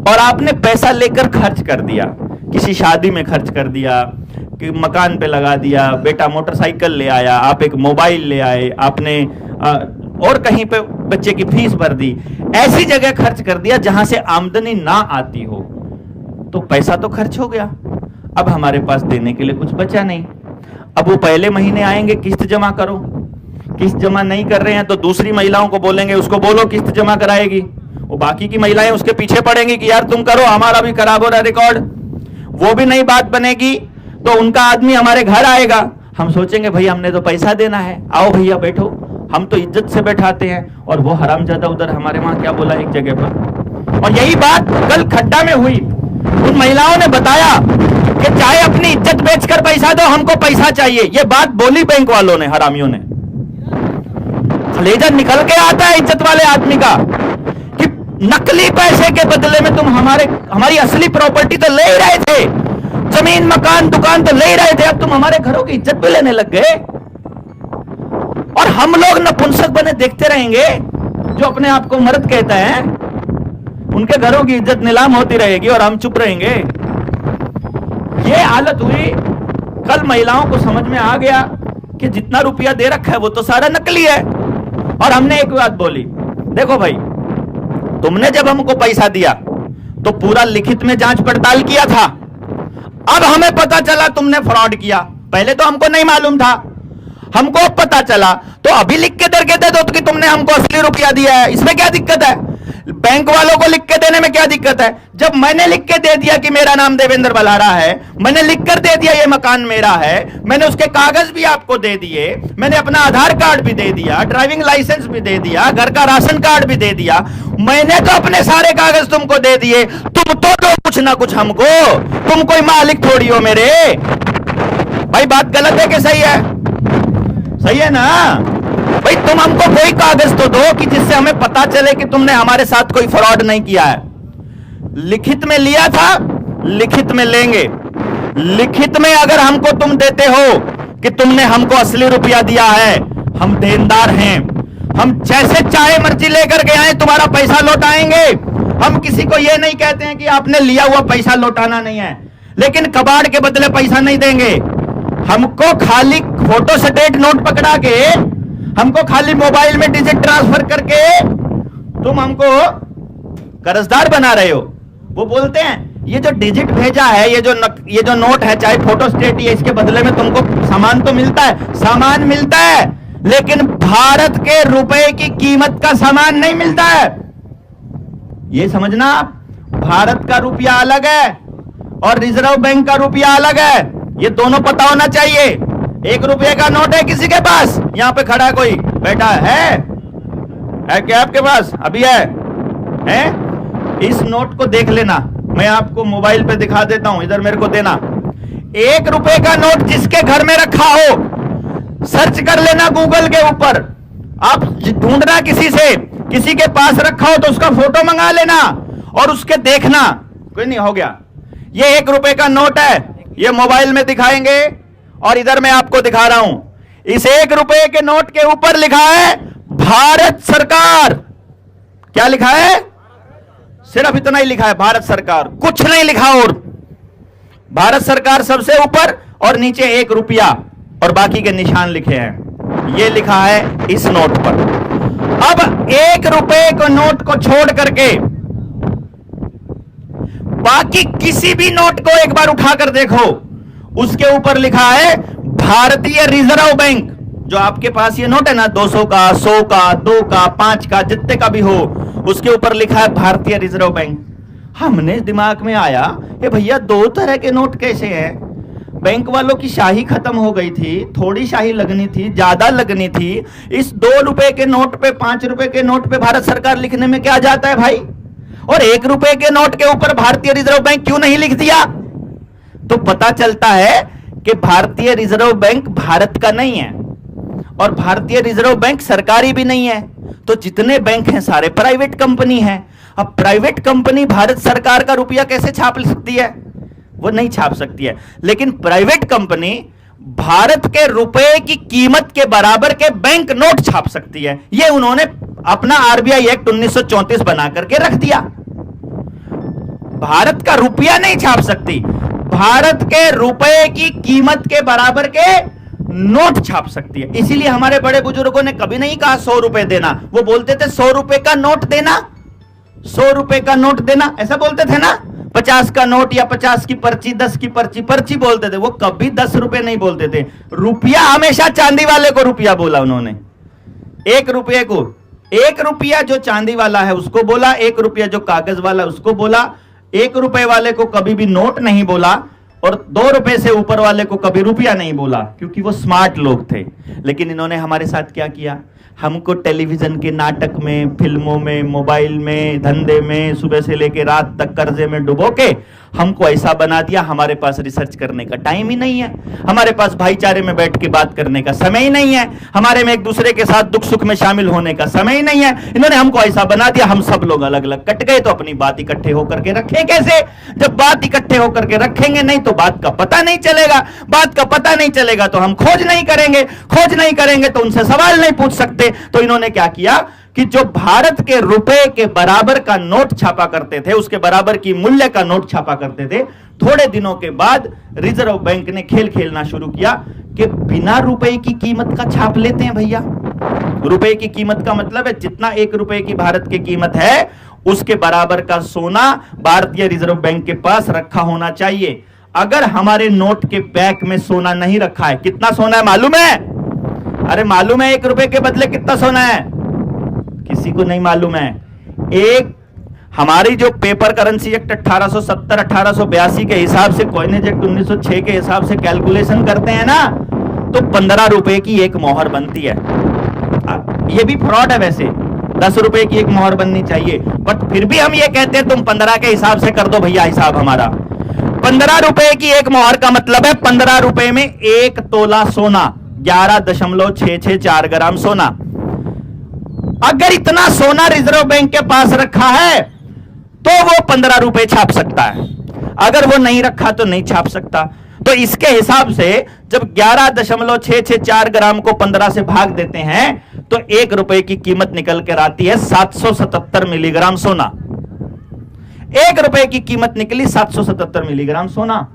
और आपने पैसा लेकर खर्च कर दिया, किसी शादी में खर्च कर दिया, कि मकान पे लगा दिया, बेटा मोटरसाइकिल ले आया, आप एक मोबाइल ले आए, आपने और कहीं पे बच्चे की फीस भर दी, ऐसी जगह खर्च कर दिया जहां से आमदनी ना आती हो, तो पैसा तो खर्च हो गया। अब हमारे पास देने के लिए कुछ बचा नहीं। अब वो पहले महीने आएंगे, किस्त जमा करो, किस्त जमा नहीं कर रहे हैं तो दूसरी महिलाओं को बोलेंगे, उसको बोलो किस्त जमा कराएगी। वो बाकी की महिलाएं उसके पीछे पड़ेंगी कि यार तुम करो, हमारा भी खराब हो रहा है रिकॉर्ड। वो भी नई बात बनेगी तो उनका आदमी हमारे घर आएगा, हम सोचेंगे भाई हमने तो पैसा देना है, आओ भैया बैठो, हम तो इज्जत से बैठाते हैं, और वो हरामजादा उधर हमारे वहां क्या बोला एक जगह पर। और यही बात कल खड्डा में हुई। उन महिलाओं ने बताया कि चाहे अपनी इज्जत बेचकर पैसा दो, हमको पैसा चाहिए। ये बात बोली बैंक वालों ने, हरामियों ने। कलेजा निकल के आता है इज्जत वाले आदमी का कि नकली पैसे के बदले में तुम हमारी असली प्रॉपर्टी तो ले ही रहे थे, जमीन मकान दुकान तो ले ही रहे थे, अब तुम हमारे घरों की इज्जत भी लेने लग गए। और हम लोग नपुंसक बने देखते रहेंगे। जो अपने आप को मर्द कहता है, उनके घरों की इज्जत नीलाम होती रहेगी और हम चुप रहेंगे। ये हालत हुई। कल महिलाओं को समझ में आ गया कि जितना रुपया दे रखा है वो तो सारा नकली है। और हमने एक बात बोली, देखो भाई, तुमने जब हमको पैसा दिया तो पूरा लिखित में जांच पड़ताल किया था। अब हमें पता चला तुमने फ्रॉड किया, पहले तो हमको नहीं मालूम था, हमको पता चला, तो अभी लिख के दे दो कि तुमने हमको असली रुपया दिया है, इसमें क्या दिक्कत है? बैंक वालों को लिख के देने में क्या दिक्कत है? जब मैंने लिख के दे दिया कि मेरा नाम देवेंद्र बलारा है, मैंने लिख कर दे दिया ये मकान मेरा है, मैंने उसके कागज भी आपको दे दिए, मैंने अपना आधार कार्ड भी दे दिया, ड्राइविंग लाइसेंस भी दे दिया, घर का राशन कार्ड भी दे दिया, मैंने तो अपने सारे कागज तुमको दे दिए, तुम तो दो कुछ ना कुछ हमको, तुम कोई मालिक थोड़ी हो मेरे। भाई बात गलत है कि सही है? सही है ना भाई? तुम हमको कोई कागज तो दो कि जिससे हमें पता चले कि तुमने हमारे साथ कोई फ्रॉड नहीं किया है। लिखित में लिया था, लिखित में लेंगे। लिखित में अगर हमको तुम देते हो कि तुमने हमको असली रुपया दिया है, हम देनदार हैं, हम जैसे चाहे मर्जी लेकर के आए तुम्हारा पैसा लौटाएंगे। हम किसी को यह नहीं कहते हैं कि आपने लिया हुआ पैसा लौटाना नहीं है, लेकिन कबाड़ के बदले पैसा नहीं देंगे। हमको खाली फोटो स्टेट नोट पकड़ा के, हमको खाली मोबाइल में डिजिट ट्रांसफर करके तुम हमको कर्जदार बना रहे हो। वो बोलते हैं ये जो डिजिट भेजा है, ये जो नोट है, चाहे फोटो स्टेट, ये इसके बदले में तुमको सामान तो मिलता है, सामान मिलता है, लेकिन भारत के रुपए की कीमत का सामान नहीं मिलता है। ये समझना, भारत का रुपया अलग है और रिजर्व बैंक का रुपया अलग है, ये दोनों पता होना चाहिए। 1 रुपये का नोट है किसी के पास, यहां पे खड़ा कोई बैठा है क्या आपके पास? अभी है? इस नोट को देख लेना, मैं आपको मोबाइल पे दिखा देता हूं, इधर मेरे को देना। 1 रुपये का नोट जिसके घर में रखा हो, सर्च कर लेना गूगल के ऊपर, आप ढूंढना किसी के पास रखा हो तो उसका फोटो मंगा लेना और उसके देखना। कोई नहीं, हो गया। ये 1 रुपये का नोट है, ये मोबाइल में दिखाएंगे और इधर मैं आपको दिखा रहा हूं। इस 1 रुपये के नोट के ऊपर लिखा है भारत सरकार। क्या लिखा है? सिर्फ इतना ही लिखा है, भारत सरकार, कुछ नहीं लिखा। और भारत सरकार सबसे ऊपर और नीचे 1 रुपया और बाकी के निशान लिखे हैं। ये लिखा है इस नोट पर। अब 1 रुपये को नोट को छोड़ करके बाकी किसी भी नोट को एक बार उठाकर देखो, उसके ऊपर लिखा है भारतीय रिजर्व बैंक। जो आपके पास ये नोट है ना, 200 का, 100 का, 2 का, 5 का, जितने का भी हो, उसके ऊपर लिखा है भारतीय रिजर्व बैंक। हमने दिमाग में आया, ये भैया 2 तरह के नोट कैसे हैं? बैंक वालों की शाही खत्म हो गई थी, थोड़ी शाही लगनी थी, ज्यादा लगनी थी। इस 2 रुपए के नोट पे, 5 रुपए के नोट पे भारत सरकार लिखने में क्या जाता है भाई? और 1 रुपए के नोट के ऊपर भारतीय रिजर्व बैंक क्यों नहीं लिख दिया? तो पता चलता है कि भारतीय रिजर्व बैंक भारत का नहीं है और भारतीय रिजर्व बैंक सरकारी भी नहीं है। तो जितने बैंक हैं सारे प्राइवेट कंपनी हैं। अब प्राइवेट कंपनी भारत सरकार का रुपया कैसे छाप सकती है? वो नहीं छाप सकती है। लेकिन प्राइवेट कंपनी भारत के रुपए की कीमत के बराबर के बैंक नोट छाप सकती है। यह उन्होंने अपना आरबीआई एक्ट 1934 बना करके रख दिया। भारत का रुपया नहीं छाप सकती, भारत के रुपए की कीमत के बराबर के नोट छाप सकती है। इसीलिए हमारे बड़े बुजुर्गों ने कभी नहीं कहा 100 रुपए देना, वो बोलते थे 100 रुपए का नोट देना, 100 रुपए का नोट देना, ऐसा बोलते थे ना। 50 का नोट या 50 की पर्ची, 10 की पर्ची, पर्ची बोलते थे, वो कभी 10 रुपए नहीं बोलते थे। रुपया हमेशा चांदी वाले को रुपया बोला उन्होंने। 1 रुपये को, 1 रुपया जो चांदी वाला है उसको बोला, 1 रुपया जो कागज वाला उसको बोला। 1 रुपए वाले को कभी भी नोट नहीं बोला, और 2 रुपए से ऊपर वाले को कभी रुपया नहीं बोला, क्योंकि वो स्मार्ट लोग थे। लेकिन इन्होंने हमारे साथ क्या किया, हमको टेलीविजन के नाटक में, फिल्मों में, मोबाइल में, धंधे में, सुबह से लेकर रात तक कर्जे में डुबो के हमको ऐसा बना दिया। हमारे पास रिसर्च करने का टाइम ही नहीं है, हमारे पास भाईचारे में बैठ के बात करने का समय ही नहीं है, हमारे में एक दूसरे के साथ दुख सुख में शामिल होने का समय ही नहीं है। इन्होंने हमको ऐसा बना दिया, हम सब लोग अलग अलग कट गए। तो अपनी बात इकट्ठे होकर के रखें कैसे? जब बात इकट्ठे होकर के रखेंगे नहीं तो बात का पता नहीं चलेगा, बात का पता नहीं चलेगा तो हम खोज नहीं करेंगे, खोज नहीं करेंगे तो उनसे सवाल नहीं पूछ सकते। तो इन्होंने क्या किया कि जो भारत के रुपए के बराबर का नोट छापा करते थे, उसके बराबर की मूल्य का नोट छापा करते थे, थोड़े दिनों के बाद रिजर्व बैंक ने खेल खेलना शुरू किया कि बिना रुपए की कीमत का छाप लेते हैं भैया। रुपए की कीमत का मतलब है जितना 1 रुपए की भारत की कीमत है उसके बराबर का सोना भारतीय रिजर्व बैंक के पास रखा होना चाहिए। अगर हमारे नोट के बैक में सोना नहीं रखा है, कितना सोना है मालूम है? अरे मालूम है 1 रुपए के बदले कितना सोना है? किसी को नहीं मालूम है। एक हमारी जो पेपर करेंसी एक्ट 1870-1882 के हिसाब से, कॉइनेज एक्ट 1906 के हिसाब से कैलकुलेशन करते हैं ना, तो 15 रुपए की एक मोहर बनती है। ये भी फ्रॉड है वैसे, 10 रुपए की एक मोहर बननी चाहिए, बट फिर भी हम ये कहते हैं तुम 15 के हिसाब से कर दो भैया हिसाब हमारा। 15 रुपए की एक मोहर का मतलब है 15 रुपए में 1 तोला सोना, 11.664 ग्राम सोना। अगर इतना सोना रिजर्व बैंक के पास रखा है तो वो 15 रुपए छाप सकता है, अगर वो नहीं रखा तो नहीं छाप सकता। तो इसके हिसाब से जब 11.664 ग्राम को 15 से भाग देते हैं तो 1 रुपए की कीमत निकल कर आती है 777 मिलीग्राम सोना। 1 रुपए की कीमत निकली 777 मिलीग्राम सोना।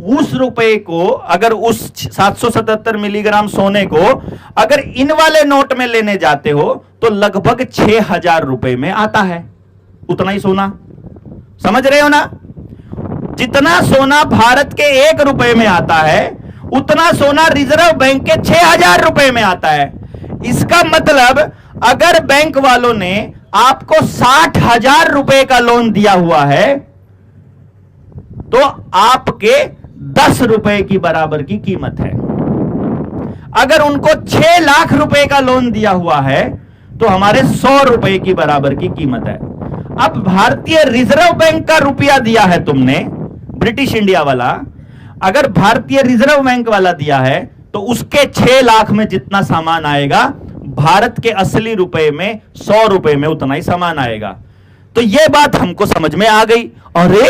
उस रुपए को, अगर उस 777 मिलीग्राम सोने को अगर इन वाले नोट में लेने जाते हो तो लगभग 6000 रुपए में आता है। उतना ही सोना, समझ रहे हो ना? जितना सोना भारत के 1 रुपए में आता है उतना सोना रिजर्व बैंक के 6000 रुपए में आता है। इसका मतलब अगर बैंक वालों ने आपको 60,000 रुपए का लोन दिया हुआ है तो आपके 10 रुपए की बराबर की कीमत है। अगर उनको 6 लाख रुपए का लोन दिया हुआ है तो हमारे 100 रुपए की बराबर की कीमत है। अब भारतीय रिजर्व बैंक का रुपया दिया है तुमने, ब्रिटिश इंडिया वाला, अगर भारतीय रिजर्व बैंक वाला दिया है तो उसके 6 लाख में जितना सामान आएगा भारत के असली रुपए में 100 रुपए में उतना ही सामान आएगा। तो यह बात हमको समझ में आ गई। अरे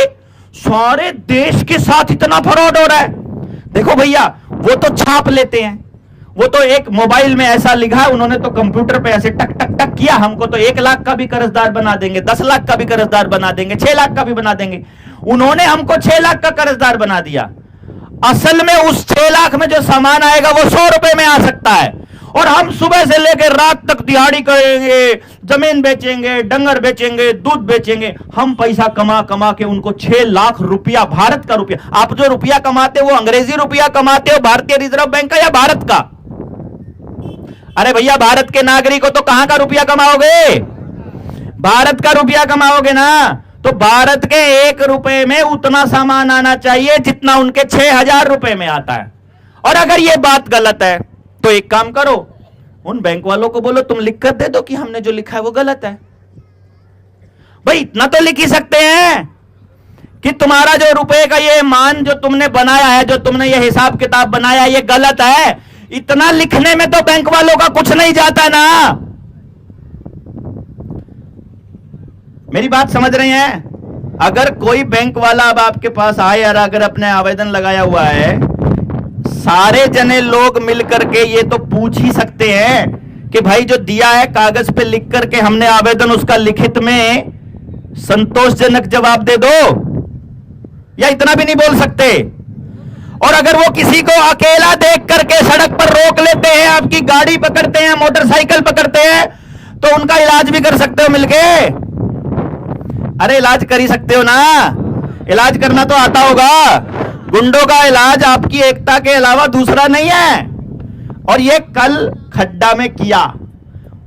सारे देश के साथ इतना फ्रॉड हो रहा है। देखो भैया, वो तो छाप लेते हैं, वो तो एक मोबाइल में ऐसा लिखा है, उन्होंने तो कंप्यूटर पे ऐसे टक टक टक किया, हमको तो 1 लाख का भी कर्जदार बना देंगे, 10 लाख का भी कर्जदार बना देंगे, 6 लाख का भी बना देंगे। उन्होंने हमको 6 लाख का कर्जदार बना दिया। असल में उस 6 लाख में जो सामान आएगा वो 100 रुपए में आ सकता है, और हम सुबह से लेकर रात तक दिहाड़ी करेंगे, जमीन बेचेंगे, डंगर बेचेंगे, दूध बेचेंगे, हम पैसा कमा कमा के उनको 6 लाख रुपया, भारत का रुपया। आप जो रुपया कमाते हो वो अंग्रेजी रुपया कमाते हो, भारतीय रिजर्व बैंक का या भारत का? अरे भैया, भारत के नागरिक हो तो कहां का रुपया कमाओगे? भारत का रुपया कमाओगे ना। तो भारत के 1 रुपए में उतना सामान आना चाहिए जितना उनके 6000 रुपए में आता है। और अगर यह बात गलत है तो एक काम करो, उन बैंक वालों को बोलो तुम लिख कर दे दो कि हमने जो लिखा है वो गलत है। भाई इतना तो लिख ही सकते हैं कि तुम्हारा जो रुपए का ये मान जो तुमने बनाया है, जो तुमने ये हिसाब किताब बनाया है, ये गलत है। इतना लिखने में तो बैंक वालों का कुछ नहीं जाता ना। मेरी बात समझ रहे हैं? अगर कोई बैंक वाला अब आपके पास आए और अगर अपने आवेदन लगाया हुआ है सारे जने लोग मिलकर के ये तो पूछ ही सकते हैं कि भाई जो दिया है कागज पे लिख करके हमने आवेदन, उसका लिखित में संतोषजनक जवाब दे दो, या इतना भी नहीं बोल सकते? और अगर वो किसी को अकेला देख करके सड़क पर रोक लेते हैं, आपकी गाड़ी पकड़ते हैं, मोटरसाइकिल पकड़ते हैं, तो उनका इलाज भी कर सकते हो मिलके? अरे इलाज कर ही सकते हो ना, इलाज करना तो आता होगा। गुंडों का इलाज आपकी एकता के अलावा दूसरा नहीं है। और ये कल खड्डा में किया,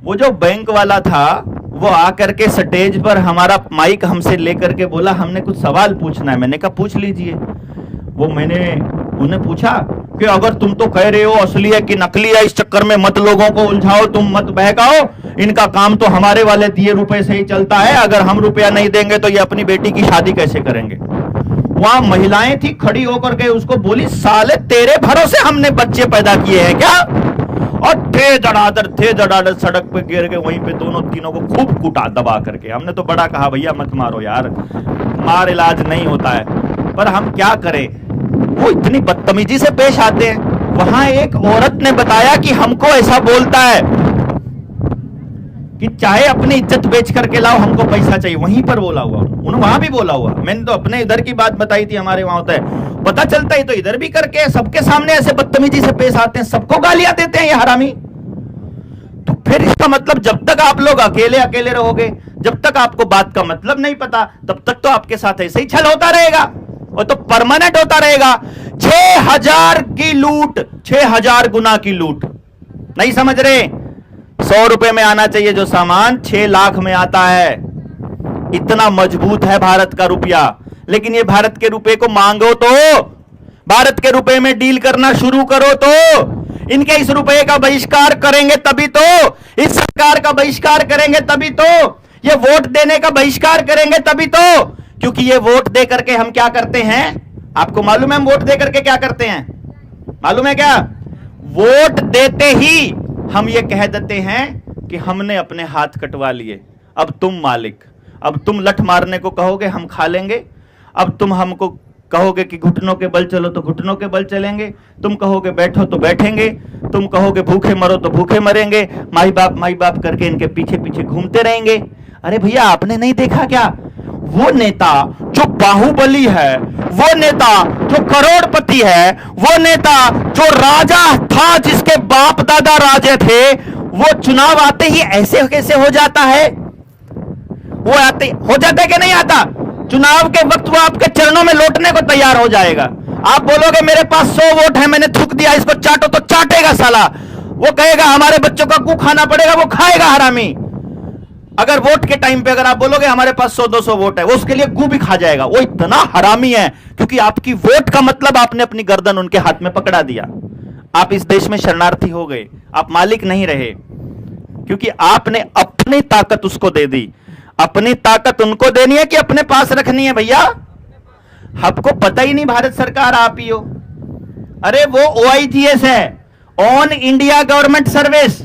वो जो बैंक वाला था वो आकर के स्टेज पर हमारा माइक हमसे लेकर के बोला हमने कुछ सवाल पूछना है। मैंने कहा पूछ लीजिए। वो मैंने उन्हें पूछा कि अगर तुम तो कह रहे हो असली है कि नकली है, इस चक्कर में मत लोगों को उलझाओ, तुम मत बहकाओ, इनका काम तो हमारे वाले दिए रुपए से ही चलता है, अगर हम रुपया नहीं देंगे तो ये अपनी बेटी की शादी कैसे करेंगे? वहां महिलाएं थी खड़ी होकर के उसको बोली, साले तेरे भरोसे हमने बच्चे पैदा किए हैं क्या? और थे धड़ाधड़ सड़क पे गिर के वहीं पे दोनों तीनों को खूब कूटा दबा करके। हमने तो बड़ा कहा भैया मत मारो यार, मार इलाज नहीं होता है, पर हम क्या करें, वो इतनी बदतमीजी से पेश आते हैं। वहां एक औरत ने बताया कि हमको ऐसा बोलता है कि चाहे अपनी इज्जत बेच करके लाओ, हमको पैसा चाहिए। वहीं पर बोला हुआ, उन्होंने वहां भी बोला हुआ। मैंने तो अपने इधर की बात बताई थी, हमारे वहां होता है, पता चलता है तो इधर भी करके सबके सामने ऐसे बदतमीजी से पेश आते हैं, सबको गालियां देते हैं ये हरामी। तो फिर इसका मतलब जब तक आप लोग अकेले अकेले रहोगे, जब तक आपको बात का मतलब नहीं पता, तब तक तो आपके साथ ऐसे ही छल होता रहेगा, वो तो परमानेंट होता रहेगा। 6000 की लूट, 6000 गुना की लूट। नहीं समझ रहे? 100 रुपए में आना चाहिए जो सामान 6 लाख में आता है। इतना मजबूत है भारत का रुपया। लेकिन ये भारत के रुपए को मांगो तो, भारत के रुपए में डील करना शुरू करो तो, इनके इस रुपए का बहिष्कार करेंगे तभी तो, इस सरकार का बहिष्कार करेंगे तभी तो, ये वोट देने का बहिष्कार करेंगे तभी तो। क्योंकि ये वोट दे करके हम क्या करते हैं, आपको मालूम है हम वोट दे करके क्या करते हैं? मालूम है क्या? वोट देते ही हम ये कह देते हैं कि हमने अपने हाथ कटवा लिए, अब तुम मालिक, अब तुम लठ मारने को कहोगे हम खा लेंगे, अब तुम हमको कहोगे कि घुटनों के बल चलो तो घुटनों के बल चलेंगे, तुम कहोगे बैठो तो बैठेंगे, तुम कहोगे भूखे मरो तो भूखे मरेंगे, माई बाप करके इनके पीछे पीछे घूमते रहेंगे। अरे भैया आपने नहीं देखा क्या, वो नेता जो बाहुबली है, वो नेता जो करोड़पति है, वो नेता जो राजा था, जिसके बाप दादा राजे थे, वो चुनाव आते ही ऐसे कैसे हो जाता है? वो आते हो जाता है कि नहीं आता? चुनाव के वक्त वो आपके चरणों में लौटने को तैयार हो जाएगा। आप बोलोगे मेरे पास 100 वोट है, मैंने थूक दिया, इसको चाटो, तो चाटेगा साला। वो कहेगा हमारे बच्चों का गू खाना पड़ेगा, वो खाएगा हरामी। अगर वोट के टाइम पे अगर आप बोलोगे हमारे पास 100-200 वोट है, वो उसके लिए गू भी खा जाएगा। वो इतना हरामी है क्योंकि आपकी वोट का मतलब आपने अपनी गर्दन उनके हाथ में पकड़ा दिया। आप इस देश में शरणार्थी हो गए, आप मालिक नहीं रहे, क्योंकि आपने अपनी ताकत उसको दे दी। अपनी ताकत उनको देनी है कि अपने पास रखनी है? भैया आपको पता ही नहीं भारत सरकार आप ही हो। अरे वो OIGS है, ऑन इंडिया गवर्नमेंट सर्विस,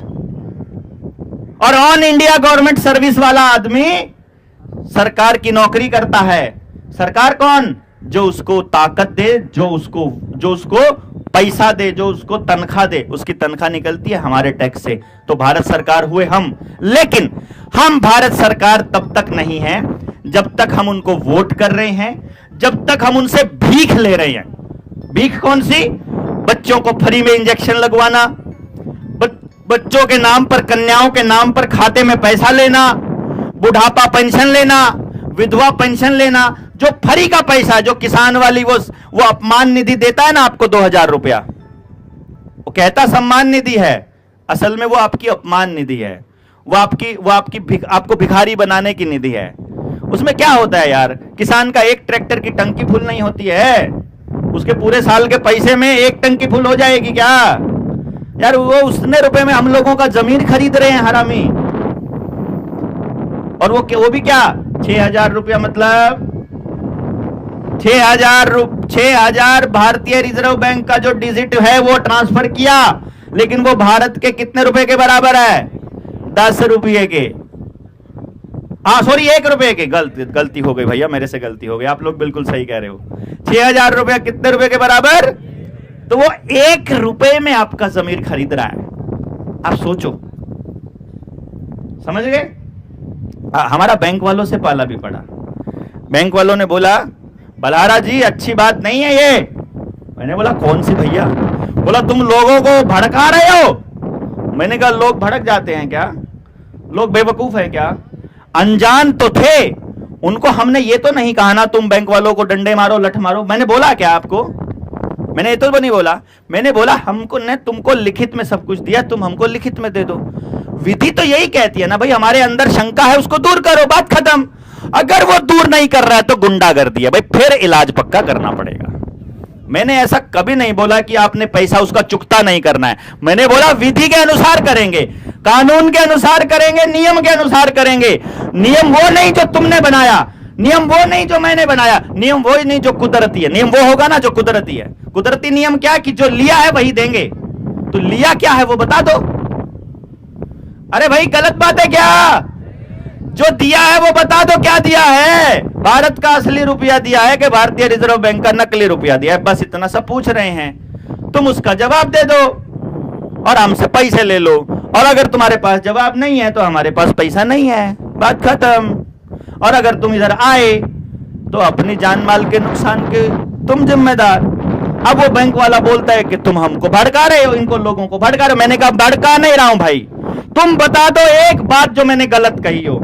और ऑन इंडिया गवर्नमेंट सर्विस वाला आदमी सरकार की नौकरी करता है। सरकार कौन? जो उसको ताकत दे, जो उसको पैसा दे, जो उसको तनख्वाह दे, उसकी तनख्वाह निकलती है हमारे टैक्स से। तो भारत सरकार हुए हम। लेकिन हम भारत सरकार तब तक नहीं है जब तक हम उनको वोट कर रहे हैं, जब तक हम उनसे भीख ले रहे हैं। भीख कौन सी? बच्चों को फ्री में इंजेक्शन लगवाना, बच्चों के नाम पर, कन्याओं के नाम पर खाते में पैसा लेना, बुढ़ापा पेंशन लेना, विधवा पेंशन लेना, जो फ्री का पैसा, जो किसान वाली वो अपमान निधि देता है ना आपको 2000 रुपया, वो कहता सम्मान निधि है, असल में वो आपकी अपमान निधि है। वो आपको भिखारी बनाने की निधि है। उसमें क्या होता है यार, किसान का एक ट्रैक्टर की टंकी फुल नहीं होती है, उसके पूरे साल के पैसे में एक टंकी फुल हो जाएगी क्या यार? वो उतने रुपए में हम लोगों का जमीन खरीद रहे हैं हरामी। और वो भी क्या, 6000 रुपया, मतलब 6000 भारतीय रिजर्व बैंक का जो डिजिट है वो ट्रांसफर किया, लेकिन वो भारत के कितने रुपए के बराबर है? 10 रुपये के। हाँ सॉरी, 1 रुपए के। गलती हो गई भैया, मेरे से गलती हो गई, आप लोग बिल्कुल सही कह रहे हो। 6000 रुपया कितने रुपए के बराबर? तो वो 1 रुपए में आपका जमीर खरीद रहा है। आप सोचो, समझ गए? हमारा बैंक वालों से पाला भी पड़ा। बैंक वालों ने बोला, बलारा जी अच्छी बात नहीं है ये। मैंने बोला कौन सी भैया? बोला तुम लोगों को भड़का रहे हो। मैंने कहा लोग भड़क जाते हैं क्या? लोग बेवकूफ हैं क्या? अनजान तो थे, उनको हमने ये तो नहीं कहा ना तुम बैंक वालों को डंडे मारो लठ मारो। मैंने बोला क्या आपको? मैंने ये तो नहीं बोला। मैंने बोला हमको ने तुमको लिखित में सब कुछ दिया, तुम हमको लिखित में दे दो। विधि तो यही कहती है ना भाई, हमारे अंदर शंका है उसको दूर करो, बात खत्म। अगर वो दूर नहीं कर रहा है तो गुंडागर्दी है भाई, फिर इलाज पक्का करना पड़ेगा। मैंने ऐसा कभी नहीं बोला कि आपने पैसा उसका चुकता नहीं करना है। मैंने बोला विधि के अनुसार करेंगे, कानून के अनुसार करेंगे, नियम के अनुसार करेंगे। नियम वो नहीं जो तुमने बनाया, नियम वो नहीं जो मैंने बनाया, नियम वो ही नहीं जो कुदरती है। नियम वो होगा ना जो कुदरती है। कुदरती नियम क्या कि जो लिया है वही देंगे। तो लिया क्या है वो बता दो। अरे भाई गलत बात है क्या? जो दिया है वो बता दो क्या दिया है। भारत का असली रुपया दिया है कि भारतीय रिजर्व बैंक का नकली रुपया दिया है, बस इतना सब पूछ रहे हैं। तुम उसका जवाब दे दो और हमसे पैसे ले लो, और अगर तुम्हारे पास जवाब नहीं है तो हमारे पास पैसा नहीं है, बात खत्म। और अगर तुम इधर आए तो अपनी जान माल के नुकसान के तुम जिम्मेदार। अब वो बैंक वाला बोलता है कि तुम हमको भड़का रहे हो, इनको लोगों को भड़का रहे हो। मैंने कहा भड़का नहीं रहा हूं भाई, तुम बता दो एक बात जो मैंने गलत कही हो,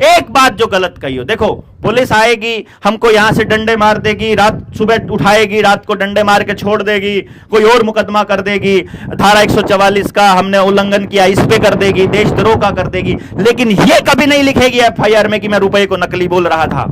एक बात जो गलत कही हो। देखो पुलिस आएगी, हमको यहां से डंडे मार देगी, रात सुबह उठाएगी, रात को डंडे मार के छोड़ देगी, कोई और मुकदमा कर देगी, धारा 144 का हमने उल्लंघन किया इस पे कर देगी, देशद्रोह का कर देगी, लेकिन ये कभी नहीं लिखेगी एफआईआर में कि मैं रुपए को नकली बोल रहा था।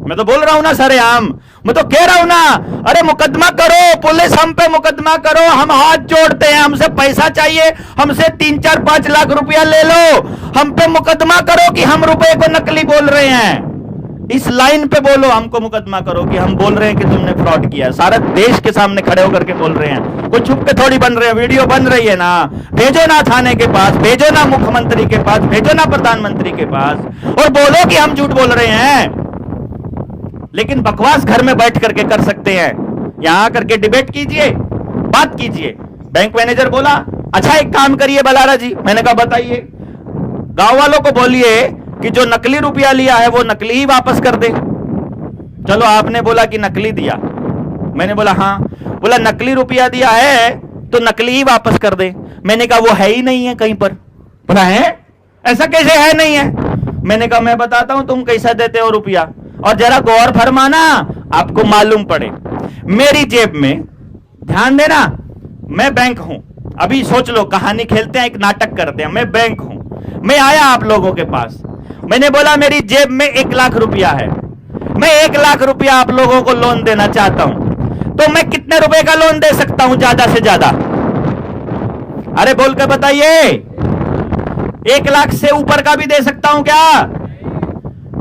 मैं तो बोल रहा हूं ना सरेआम, मैं तो कह रहा हूं ना, अरे मुकदमा करो, पुलिस हम पे मुकदमा करो, हम हाथ जोड़ते हैं, हमसे पैसा चाहिए, हमसे 3, 4, 5 लाख रुपया ले लो, हम पे मुकदमा करो कि हम रुपए को नकली बोल रहे हैं। इस लाइन पे बोलो, हमको मुकदमा करो कि हम बोल रहे हैं कि तुमने फ्रॉड किया। सारा देश के सामने खड़े होकर के बोल रहे हैं, कोई छुप के थोड़ी बन रहे हैं, वीडियो बन रही है ना। भेजो ना थाने के पास, भेजो ना मुख्यमंत्री के पास, भेजो ना प्रधानमंत्री के पास, और बोलो कि हम झूठ बोल रहे हैं। लेकिन बकवास घर में बैठ करके कर सकते हैं, यहां करके डिबेट कीजिए, बात कीजिए। बैंक मैनेजर बोला अच्छा एक काम करिए बलारा जी। मैंने कहा बताइए। गांव वालों को बोलिए कि जो नकली रुपया लिया है वो नकली ही वापस कर दे। चलो आपने बोला कि नकली दिया, मैंने बोला हाँ। बोला नकली रुपया दिया है तो नकली ही वापस कर दे। मैंने कहा वो है ही नहीं है कहीं पर। बोला है, ऐसा कैसे है नहीं है? मैंने कहा मैं बताता हूं तुम कैसा देते हो रुपया, और जरा गौर फरमाना, आपको मालूम पड़े। मेरी जेब में, ध्यान देना, मैं बैंक हूं। अभी सोच लो, कहानी खेलते हैं, एक नाटक करते हैं। मैं बैंक हूं, मैं आया आप लोगों के पास, मैंने बोला मेरी जेब में 1 लाख रुपया है, मैं 1 लाख रुपया आप लोगों को लोन देना चाहता हूं, तो मैं कितने रुपए का लोन दे सकता हूं ज्यादा से ज्यादा? अरे बोल के बताइए। 1 लाख से ऊपर का भी दे सकता हूं क्या?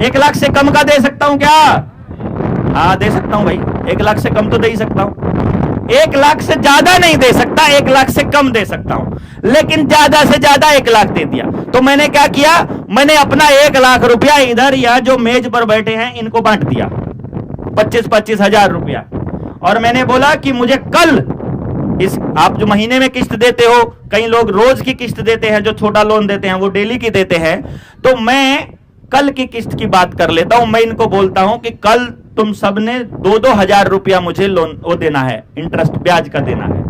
1 लाख से कम का दे सकता हूं क्या? हाँ दे सकता हूं भाई, 1 लाख से कम तो दे ही सकता हूं। 1 लाख से ज्यादा नहीं दे सकता, 1 लाख से कम दे सकता हूं, लेकिन ज्यादा से ज्यादा 1 लाख दे दिया। तो मैंने क्या किया, मैंने अपना 1 लाख रुपया इधर या जो मेज पर बैठे हैं इनको बांट दिया, 25-25 हजार रुपया। और मैंने बोला कि मुझे कल इस, आप जो महीने में किस्त देते हो, कई लोग रोज की किस्त देते हैं, जो छोटा लोन देते हैं वो डेली की देते हैं, तो मैं कल की किस्त की बात कर लेता हूं। मैं इनको बोलता हूं कि कल तुम सबने 2-2 हजार रुपया मुझे लोन वो देना है, इंटरेस्ट ब्याज का देना है।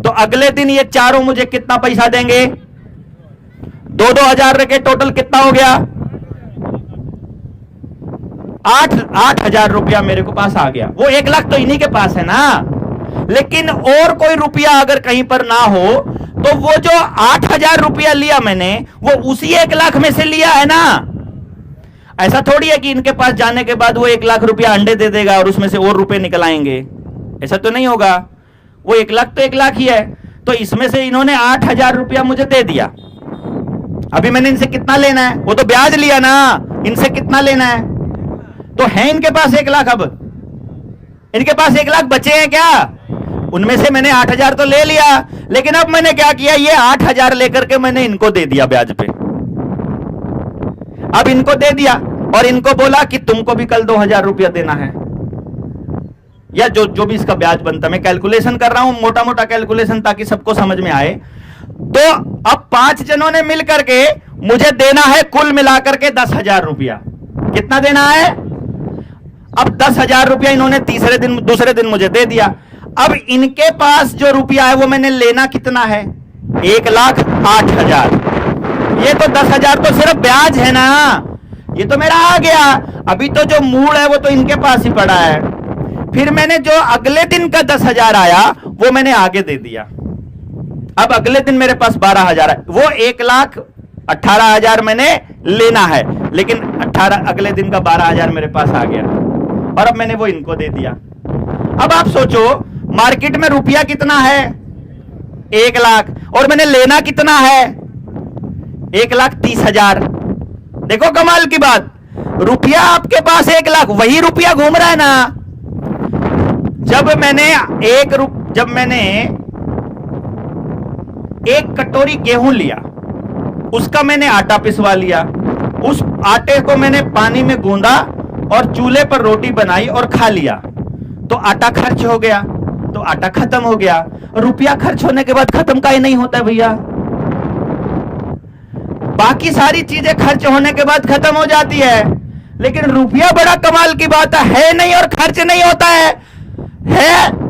तो अगले दिन ये चारों मुझे कितना पैसा देंगे? 2-2 हजार के टोटल कितना हो गया? 8 हजार रुपया मेरे को पास आ गया। वो 1 लाख तो इन्हीं के पास है ना, लेकिन और कोई रुपया अगर कहीं पर ना हो तो वो जो 8 हजार रुपया लिया मैंने, वो उसी 1 लाख में से लिया है ना। ऐसा थोड़ी है कि इनके पास जाने के बाद वो 1 लाख रुपया अंडे दे देगा और उसमें से और रुपए निकल आएंगे, ऐसा तो नहीं होगा। वो 1 लाख तो 1 लाख ही है। तो इसमें से इन्होंने 8 हजार रुपया मुझे दे दिया। अभी मैंने इनसे कितना लेना है? वो तो ब्याज लिया ना, इनसे कितना लेना है? तो है इनके पास 1 लाख। अब इनके पास 1 लाख बचे हैं क्या? उनमें से मैंने 8 हजार तो ले लिया, लेकिन अब मैंने क्या किया, ये 8 हजार लेकर के मैंने इनको दे दिया ब्याज पे। अब इनको दे दिया और इनको बोला कि तुमको भी कल 2 हजार रुपया देना है। या जो जो भी इसका ब्याज बनता है, मैं कैलकुलेशन कर रहा हूं, मोटा मोटा कैलकुलेशन, ताकि सबको समझ में आए। तो अब 5 जनों ने मिल करके मुझे देना है कुल मिलाकर के 10,000 रुपया। कितना देना है? अब 10,000 रुपया इन्होंने दूसरे दिन मुझे दे दिया। अब इनके पास जो रुपया है वो मैंने लेना कितना है? 1,08,000। ये तो 10,000 तो सिर्फ ब्याज है ना, ये तो मेरा आ गया। अभी तो जो मूल है वो तो इनके पास ही पड़ा है। फिर मैंने जो अगले दिन का 10,000 आया वो मैंने आगे दे दिया। अब अगले दिन मेरे पास 12,000 है, वो 1,18,000 मैंने लेना है, लेकिन अगले दिन का 12,000 मेरे पास आ गया और अब मैंने वो इनको दे दिया। अब आप सोचो मार्केट में रुपया कितना है? 1 लाख, और मैंने लेना कितना है? 1,30,000। देखो कमाल की बात, रुपया आपके पास 1 लाख, वही रुपया घूम रहा है ना। जब मैंने एक कटोरी गेहूं लिया, उसका मैंने आटा पिसवा लिया, उस आटे को मैंने पानी में गूंदा और चूल्हे पर रोटी बनाई और खा लिया, तो आटा खर्च हो गया, तो आटा खत्म हो गया। रुपया खर्च होने के बाद खत्म काहे नहीं होता है भैया? बाकी सारी चीजें खर्च होने के बाद खत्म हो जाती है, लेकिन रुपया बड़ा कमाल की बात है नहीं और खर्च नहीं होता है।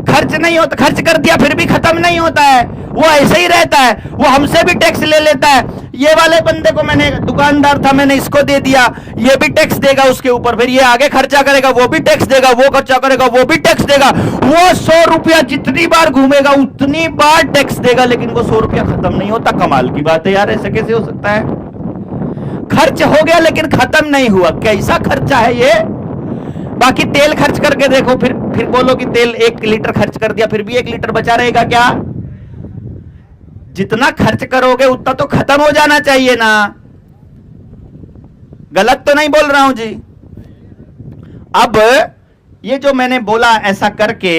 खर्च नहीं होता, खर्च कर दिया फिर भी खत्म नहीं होता है, वो ऐसे ही रहता है। वो हमसे भी टैक्स ले लेता है। ये वाले बंदे को मैंने, दुकानदार था, मैंने इसको दे दिया, ये भी टैक्स देगा उसके ऊपर, फिर ये आगे खर्चा करेगा, वो भी टैक्स देगा, वो खर्चा करेगा, वो भी टैक्स देगा। वो 100 रुपया जितनी बार घूमेगा उतनी बार टैक्स देगा, लेकिन वो 100 रुपया खत्म नहीं होता। कमाल की बात है यार, ऐसे कैसे हो सकता है? खर्च हो गया लेकिन खत्म नहीं हुआ, कैसा खर्चा है ये? बाकी तेल खर्च करके देखो, फिर बोलो कि तेल 1 लीटर खर्च कर दिया, फिर भी 1 लीटर बचा रहेगा क्या? जितना खर्च करोगे उतना तो खत्म हो जाना चाहिए ना। गलत तो नहीं बोल रहा हूं जी? अब ये जो मैंने बोला, ऐसा करके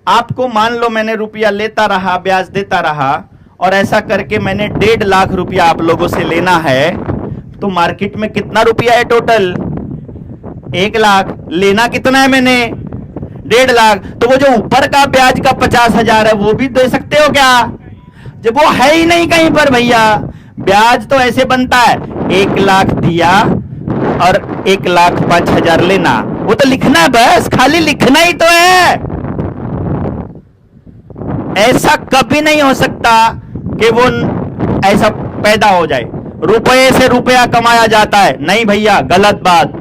आपको, मान लो मैंने रुपया लेता रहा, ब्याज देता रहा, और ऐसा करके मैंने 1.5 लाख रुपया आप लोगों से लेना है, तो मार्केट में कितना रुपया है टोटल? 1 लाख। लेना कितना है मैंने? 1.5 लाख। तो वो जो ऊपर का ब्याज का 50,000 है वो भी दे सकते हो क्या? जब वो है ही नहीं कहीं पर भैया। ब्याज तो ऐसे बनता है, 1 लाख दिया और 1,05,000 लेना, वो तो लिखना है, बस खाली लिखना ही तो है। ऐसा कभी नहीं हो सकता कि वो ऐसा पैदा हो जाए। रुपये से रुपया कमाया जाता है, नहीं भैया, गलत बात।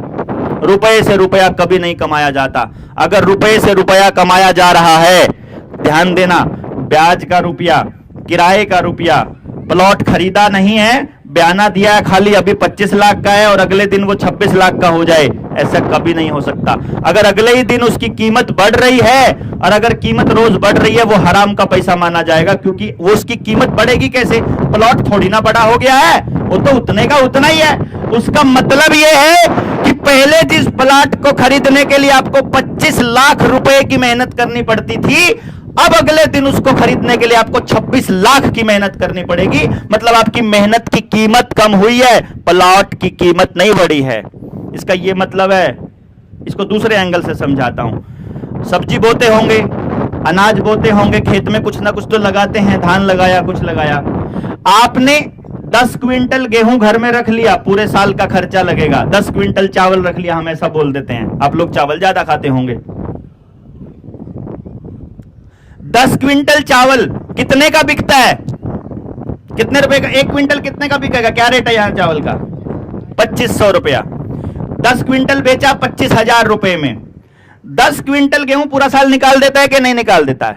रुपये से रुपया कभी नहीं कमाया जाता। अगर रुपये से रुपया कमाया जा रहा है, ध्यान देना, ब्याज का रुपया, किराए का रुपया, प्लॉट खरीदा नहीं है, बयाना दिया है खाली अभी 25 लाख का है और अगले दिन वो 26 लाख का हो जाए, ऐसा कभी नहीं हो सकता। अगर अगले ही दिन उसकी कीमत बढ़ रही है, और अगर कीमत रोज बढ़ रही है, वो हराम का पैसा माना जाएगा, क्योंकि वो उसकी कीमत बढ़ेगी कैसे? प्लॉट थोड़ी ना बड़ा हो गया है, वो तो उतने का उतना ही है। उसका मतलब ये है कि पहले जिस प्लॉट को खरीदने के लिए आपको 25 लाख रुपए की मेहनत करनी पड़ती थी, अब अगले दिन उसको खरीदने के लिए आपको 26 लाख की मेहनत करनी पड़ेगी। मतलब आपकी मेहनत की कीमत कम हुई है, प्लॉट की कीमत नहीं बढ़ी है। इसका ये मतलब है। इसको दूसरे एंगल से समझाता हूं। सब्जी बोते होंगे, अनाज बोते होंगे, खेत में कुछ ना कुछ तो लगाते हैं, धान लगाया, कुछ लगाया। आपने 10 क्विंटल गेहूं घर में रख लिया, पूरे साल का खर्चा लगेगा। 10 क्विंटल चावल रख लिया, हम ऐसा बोल देते हैं, आप लोग चावल ज्यादा खाते होंगे। 10 क्विंटल चावल कितने का बिकता है? कितने रुपए का 1 क्विंटल? कितने का बिकेगा? क्या रेट है यहां चावल का? 2500 रुपया। 10 क्विंटल बेचा 25,000 रुपए में। 10 क्विंटल गेहूं पूरा साल निकाल देता है कि नहीं निकाल देता है?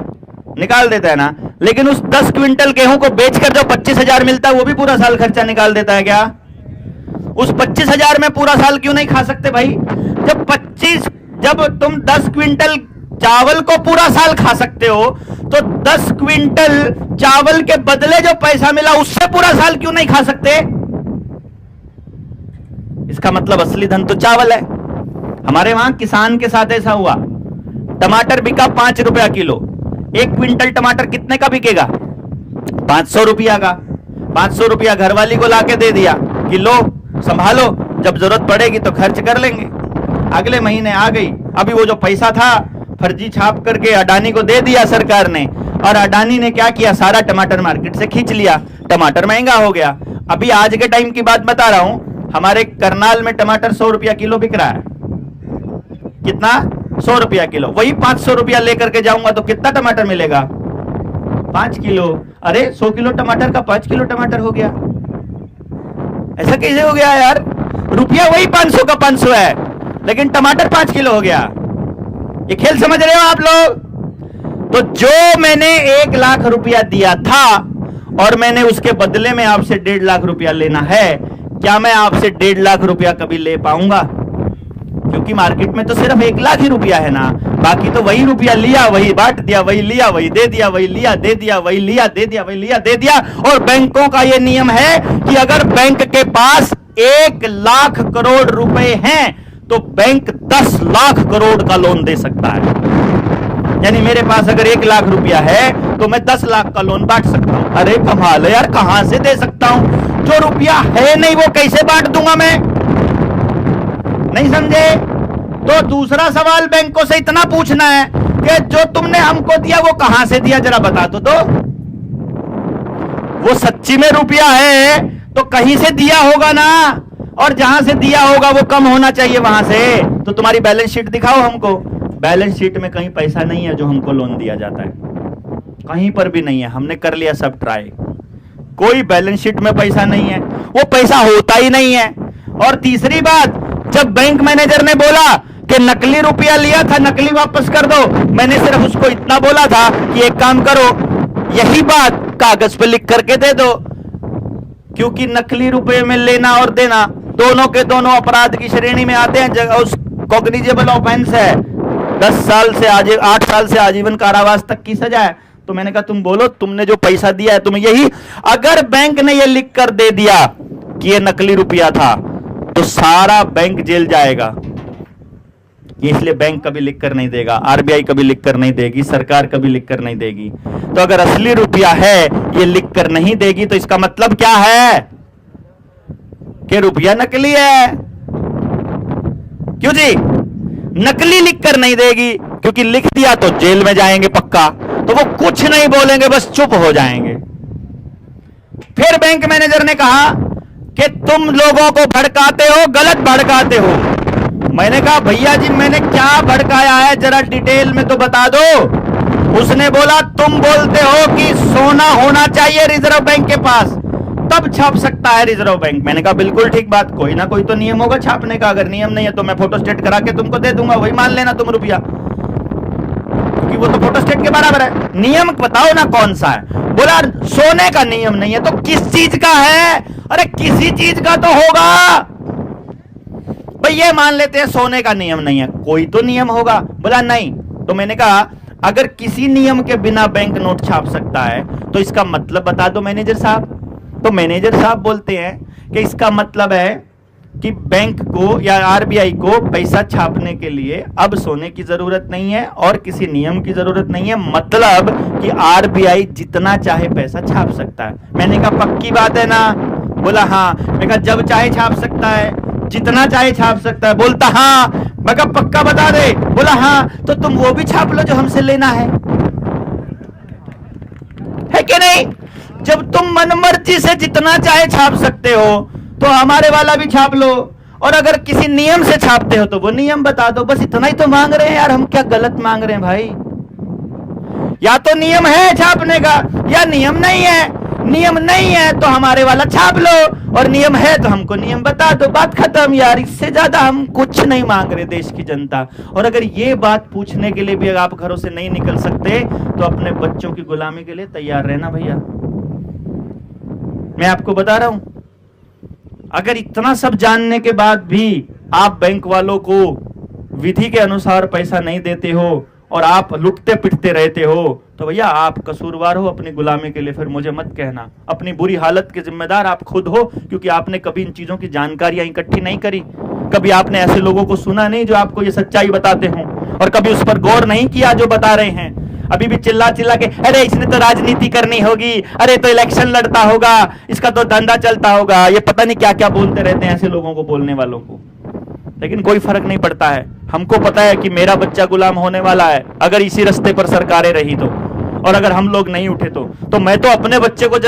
निकाल देता है ना। लेकिन उस 10 क्विंटल गेहूं को बेचकर जो 25,000 मिलता है, वो भी पूरा साल खर्चा निकाल देता है क्या? उस 25,000 में पूरा साल क्यों नहीं खा सकते भाई? जब तुम 10 क्विंटल चावल को पूरा साल खा सकते हो, तो 10 क्विंटल चावल के बदले जो पैसा मिला उससे पूरा साल क्यों नहीं खा सकते? इसका मतलब असली धन तो चावल है। हमारे वहां किसान के साथ ऐसा हुआ, टमाटर बिका 5 रुपया किलो। 1 क्विंटल टमाटर कितने का बिकेगा? 500 रुपया का। 500 रुपया घरवाली को लाके दे दिया कि लो संभालो, जब जरूरत पड़ेगी तो खर्च कर लेंगे। अगले महीने आ गई, अभी वो जो पैसा था फर्जी छाप करके अडानी को दे दिया सरकार ने, और अडानी ने क्या किया, सारा टमाटर मार्केट से खींच लिया, टमाटर महंगा हो गया। अभी आज के टाइम की बात बता रहा हूं, हमारे करनाल में टमाटर 100 रुपया किलो बिक रहा है। कितना? 100 रुपया किलो। वही 500 रुपया लेकर के जाऊंगा तो कितना टमाटर मिलेगा? 5 किलो। अरे 100 किलो टमाटर का 5 किलो टमाटर हो गया। ऐसा कैसे हो गया यार? रुपया वही 500 का 500 है, लेकिन टमाटर 5 किलो हो गया। ये खेल समझ रहे हो आप लोग? तो जो मैंने 1 लाख रुपया दिया था और मैंने उसके बदले में आपसे 1.5 लाख रुपया लेना है, क्या मैं आपसे 1.5 लाख रुपया कभी ले पाऊंगा? क्योंकि मार्केट में तो सिर्फ 1 लाख ही रुपया है ना, बाकी तो वही रुपया लिया वही बांट दिया, वही लिया वही दे दिया, वही लिया दे दिया, वही लिया दे दिया, वही लिया दे दिया। और बैंकों का यह नियम है कि अगर बैंक के पास 1 लाख करोड़ रुपए हैं तो बैंक 10 लाख करोड़ का लोन दे सकता है। यानी मेरे पास अगर 1 लाख रुपया है तो मैं 10 लाख का लोन बांट सकता हूं। अरे कमाल है यार, कहां से दे सकता हूं? जो रुपया है नहीं वो कैसे बांट दूंगा मैं? नहीं समझे? तो दूसरा सवाल बैंकों से इतना पूछना है कि जो तुमने हमको दिया वो कहां से दिया, जरा बता दो तो। वो सच्ची में रुपया है तो कहीं से दिया होगा ना, और जहां से दिया होगा वो कम होना चाहिए वहां से। तो तुम्हारी बैलेंस शीट दिखाओ हमको। बैलेंस शीट में कहीं पैसा नहीं है जो हमको लोन दिया जाता है, कहीं पर भी नहीं है। हमने कर लिया सब ट्राई, कोई बैलेंस शीट में पैसा नहीं है, वो पैसा होता ही नहीं है। और तीसरी बात, जब बैंक मैनेजर ने बोला कि नकली रुपया लिया था, नकली वापस कर दो, मैंने सिर्फ उसको इतना बोला था कि एक काम करो, यही बात कागज पे लिख करके दे दो, क्योंकि नकली रुपये में लेना और देना दोनों के दोनों अपराध की श्रेणी में आते हैं। उस कॉग्निजेबल ऑफेंस है, 10 साल से 8 साल से आजीवन कारावास तक की सजा है। तो मैंने कहा तुम बोलो, तुमने जो पैसा दिया है तुम्हें यही, अगर बैंक ने यह लिख कर दे दिया कि यह नकली रुपया था तो सारा बैंक जेल जाएगा। इसलिए बैंक कभी लिख कर नहीं देगा, आरबीआई कभी लिख कर नहीं देगी, सरकार कभी लिख कर नहीं देगी। तो अगर असली रुपया है ये लिख कर नहीं देगी तो इसका मतलब क्या है कि रुपया नकली है। क्यों जी? नकली लिख कर नहीं देगी, क्योंकि लिख दिया तो जेल में जाएंगे पक्का, तो वो कुछ नहीं बोलेंगे, बस चुप हो जाएंगे। फिर बैंक मैनेजर ने कहा कि तुम लोगों को भड़काते हो, गलत भड़काते हो। मैंने कहा भैया जी मैंने क्या भड़काया है, जरा डिटेल में तो बता दो। उसने बोला तुम बोलते हो कि सोना होना चाहिए रिजर्व बैंक के पास, तब छाप सकता है रिजर्व बैंक। मैंने कहा बिल्कुल ठीक बात, कोई ना कोई तो नियम होगा छापने का, अगर नियम नहीं है तो मैं फोटोस्टेट करा के तुमको दे दूंगा, वही मान लेना तुम रुपया, क्योंकि वो तो फोटोस्टेट के बराबर है। नियम बताओ ना कौन सा है। बोला सोने का नियम नहीं है, तो किस चीज का है? अरे किसी चीज का तो होगा भाई, ये मान लेते हैं सोने का नियम नहीं है, कोई तो नियम होगा। बोला नहीं। तो मैंने कहा अगर किसी नियम के बिना बैंक नोट छाप सकता है तो इसका मतलब बता दो मैनेजर साहब। तो मैनेजर साहब बोलते हैं कि इसका मतलब है कि बैंक को या आरबीआई को पैसा छापने के लिए अब सोने की जरूरत नहीं है और किसी नियम की जरूरत नहीं है, मतलब कि आरबीआई जितना चाहे पैसा छाप सकता है। मैंने कहा पक्की बात है ना? बोला हाँ। मैं कहा जब चाहे छाप सकता है, जितना चाहे छाप सकता है? बोलता हाँ। मैं कहा पक्का बता दे? बोला हाँ। तो तुम वो भी छाप लो जो हमसे लेना है कि नहीं? जब तुम मनमर्जी से जितना चाहे छाप सकते हो तो हमारे वाला भी छाप लो, और अगर किसी नियम से छापते हो तो वो नियम बता दो। बस इतना ही तो मांग रहे हैं यार, हम क्या गलत मांग रहे हैं भाई? या तो नियम है छापने का या नियम नहीं है। नियम नहीं है तो हमारे वाला छाप लो, और नियम है तो हमको नियम बता दो, बात खत्म यार। इससे ज्यादा हम कुछ नहीं मांग रहे देश की जनता। और अगर ये बात पूछने के लिए भी अगर आप घरों से नहीं निकल सकते तो अपने बच्चों की गुलामी के लिए तैयार रहना भैया। मैं आपको बता रहा हूं, अगर इतना सब जानने के बाद भी आप बैंक वालों को विधि के अनुसार पैसा नहीं देते हो और आप लुटते पिटते रहते हो तो भैया आप कसूरवार हो अपनी गुलामी के लिए। फिर मुझे मत कहना, अपनी बुरी हालत के जिम्मेदार आप खुद हो, क्योंकि आपने कभी इन चीजों की जानकारियां इकट्ठी नहीं करी, कभी आपने ऐसे लोगों को सुना नहीं जो आपको ये सच्चाई बताते हों, और कभी उस पर गौर नहीं किया जो बता रहे हैं। अभी भी चिल्ला चिल्ला के अरे इसने तो राजनीति करनी होगी, अरे तो इलेक्शन लड़ता होगा, इसका तो धंधा चलता होगा, ये पता नहीं क्या क्या बोलते रहते हैं ऐसे लोगों को, बोलने वालों को, लेकिन कोई फर्क नहीं पड़ता है। हमको पता है कि मेरा बच्चा गुलाम होने वाला है अगर इसी रास्ते पर सरकारें रही तो, और अगर हम लोग नहीं उठे तो मैं तो अपने बच्चे को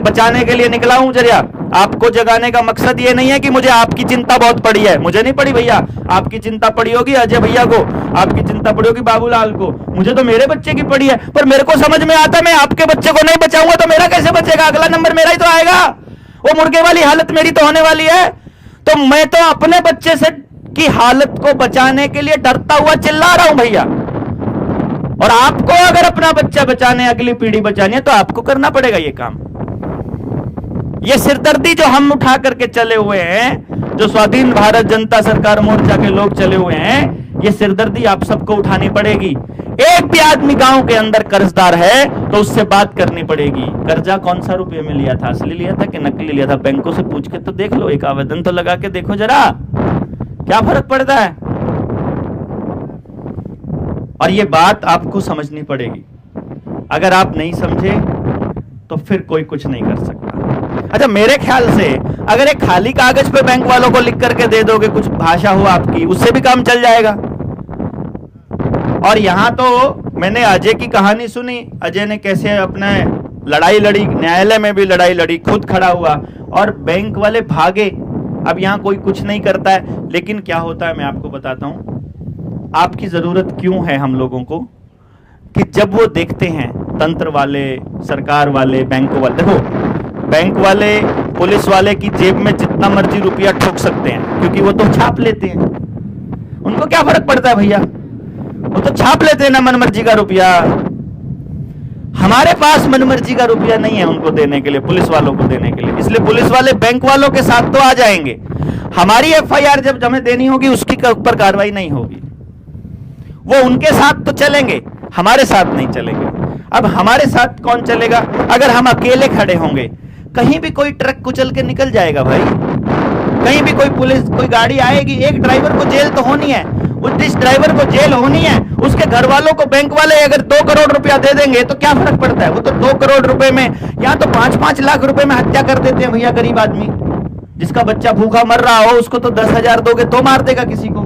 बचाने के लिए निकला हूं जरिया। आपको जगाने का मकसद ये नहीं है कि मुझे आपकी चिंता बहुत पड़ी है, मुझे नहीं पड़ी भैया। आपकी चिंता पड़ी होगी अजय भैया को, आपकी चिंता पड़ी होगी बाबूलाल को, मुझे तो मेरे बच्चे की पड़ी है। पर मेरे को समझ में आता, मैं आपके बच्चे को नहीं बचाऊंगा तो मेरा कैसे बचेगा? अगला नंबर मेरा ही तो आएगा। वो मुर्गे वाली हालत मेरी तो होने वाली है। तो मैं तो अपने बच्चे से की हालत को बचाने के लिए डरता हुआ चिल्ला रहा हूं भैया। और आपको अगर अपना बच्चा बचाने, अगली पीढ़ी बचानी है तो आपको करना पड़ेगा ये काम। ये सिरदर्दी जो हम उठा करके चले हुए हैं, जो स्वाधीन भारत जनता सरकार मोर्चा के लोग चले हुए हैं, ये सिरदर्दी आप सबको उठानी पड़ेगी। एक भी आदमी गांव के अंदर कर्जदार है तो उससे बात करनी पड़ेगी। कर्जा कौन सा रुपये में लिया था, असली लिया था कि नकली लिया था? बैंकों से पूछ के तो देख लो, एक आवेदन तो लगा के देखो जरा, क्या फर्क पड़ता है। और ये बात आपको समझनी पड़ेगी। अगर आप नहीं समझे तो फिर कोई कुछ नहीं कर सकता। अच्छा, मेरे ख्याल से अगर एक खाली कागज पे बैंक वालों को लिख करके दे दोगे, कुछ भाषा हो आपकी, उससे भी काम चल जाएगा। और यहां तो मैंने अजय की कहानी सुनी, अजय ने कैसे अपने लड़ाई लड़ी, न्यायालय में भी लड़ाई लड़ी, खुद खड़ा हुआ और बैंक वाले भागे। अब यहां कोई कुछ नहीं करता है। लेकिन क्या होता है मैं आपको बताता हूं, आपकी जरूरत क्यों है हम लोगों को, कि जब वो देखते हैं तंत्र वाले, सरकार वाले, बैंकों वाले, देखो बैंक वाले, पुलिस वाले की जेब में जितना मर्जी रुपया ठोक सकते हैं, क्योंकि वो तो छाप लेते हैं। उनको क्या फर्क पड़ता है भैया, वो तो छाप लेते हैं ना मनमर्जी का रुपया। हमारे पास मनमर्जी का रुपया नहीं है उनको देने के लिए, पुलिस वालों को देने के लिए। इसलिए पुलिस वाले बैंक वालों के साथ तो आ जाएंगे, हमारी एफआईआर जब हमें देनी होगी उसकी ऊपर कार्रवाई नहीं होगी। वो उनके साथ तो चलेंगे, हमारे साथ नहीं चलेंगे। अब हमारे साथ कौन चलेगा? अगर हम अकेले खड़े होंगे, कहीं भी कोई ट्रक कुचल के निकल जाएगा भाई, कहीं भी कोई पुलिस, कोई गाड़ी आएगी, एक ड्राइवर को जेल तो होनी है। जिस ड्राइवर को जेल होनी है उसके घर वालों को बैंक वाले अगर 2 करोड़ रुपया दे देंगे तो क्या फर्क पड़ता है? वो तो 2 करोड़ रुपए में, यहाँ तो 5-5 लाख रुपए में हत्या कर देते हैं भैया गरीब आदमी। जिसका बच्चा भूखा मर रहा हो उसको तो 10,000 दोगे तो मार देगा किसी को।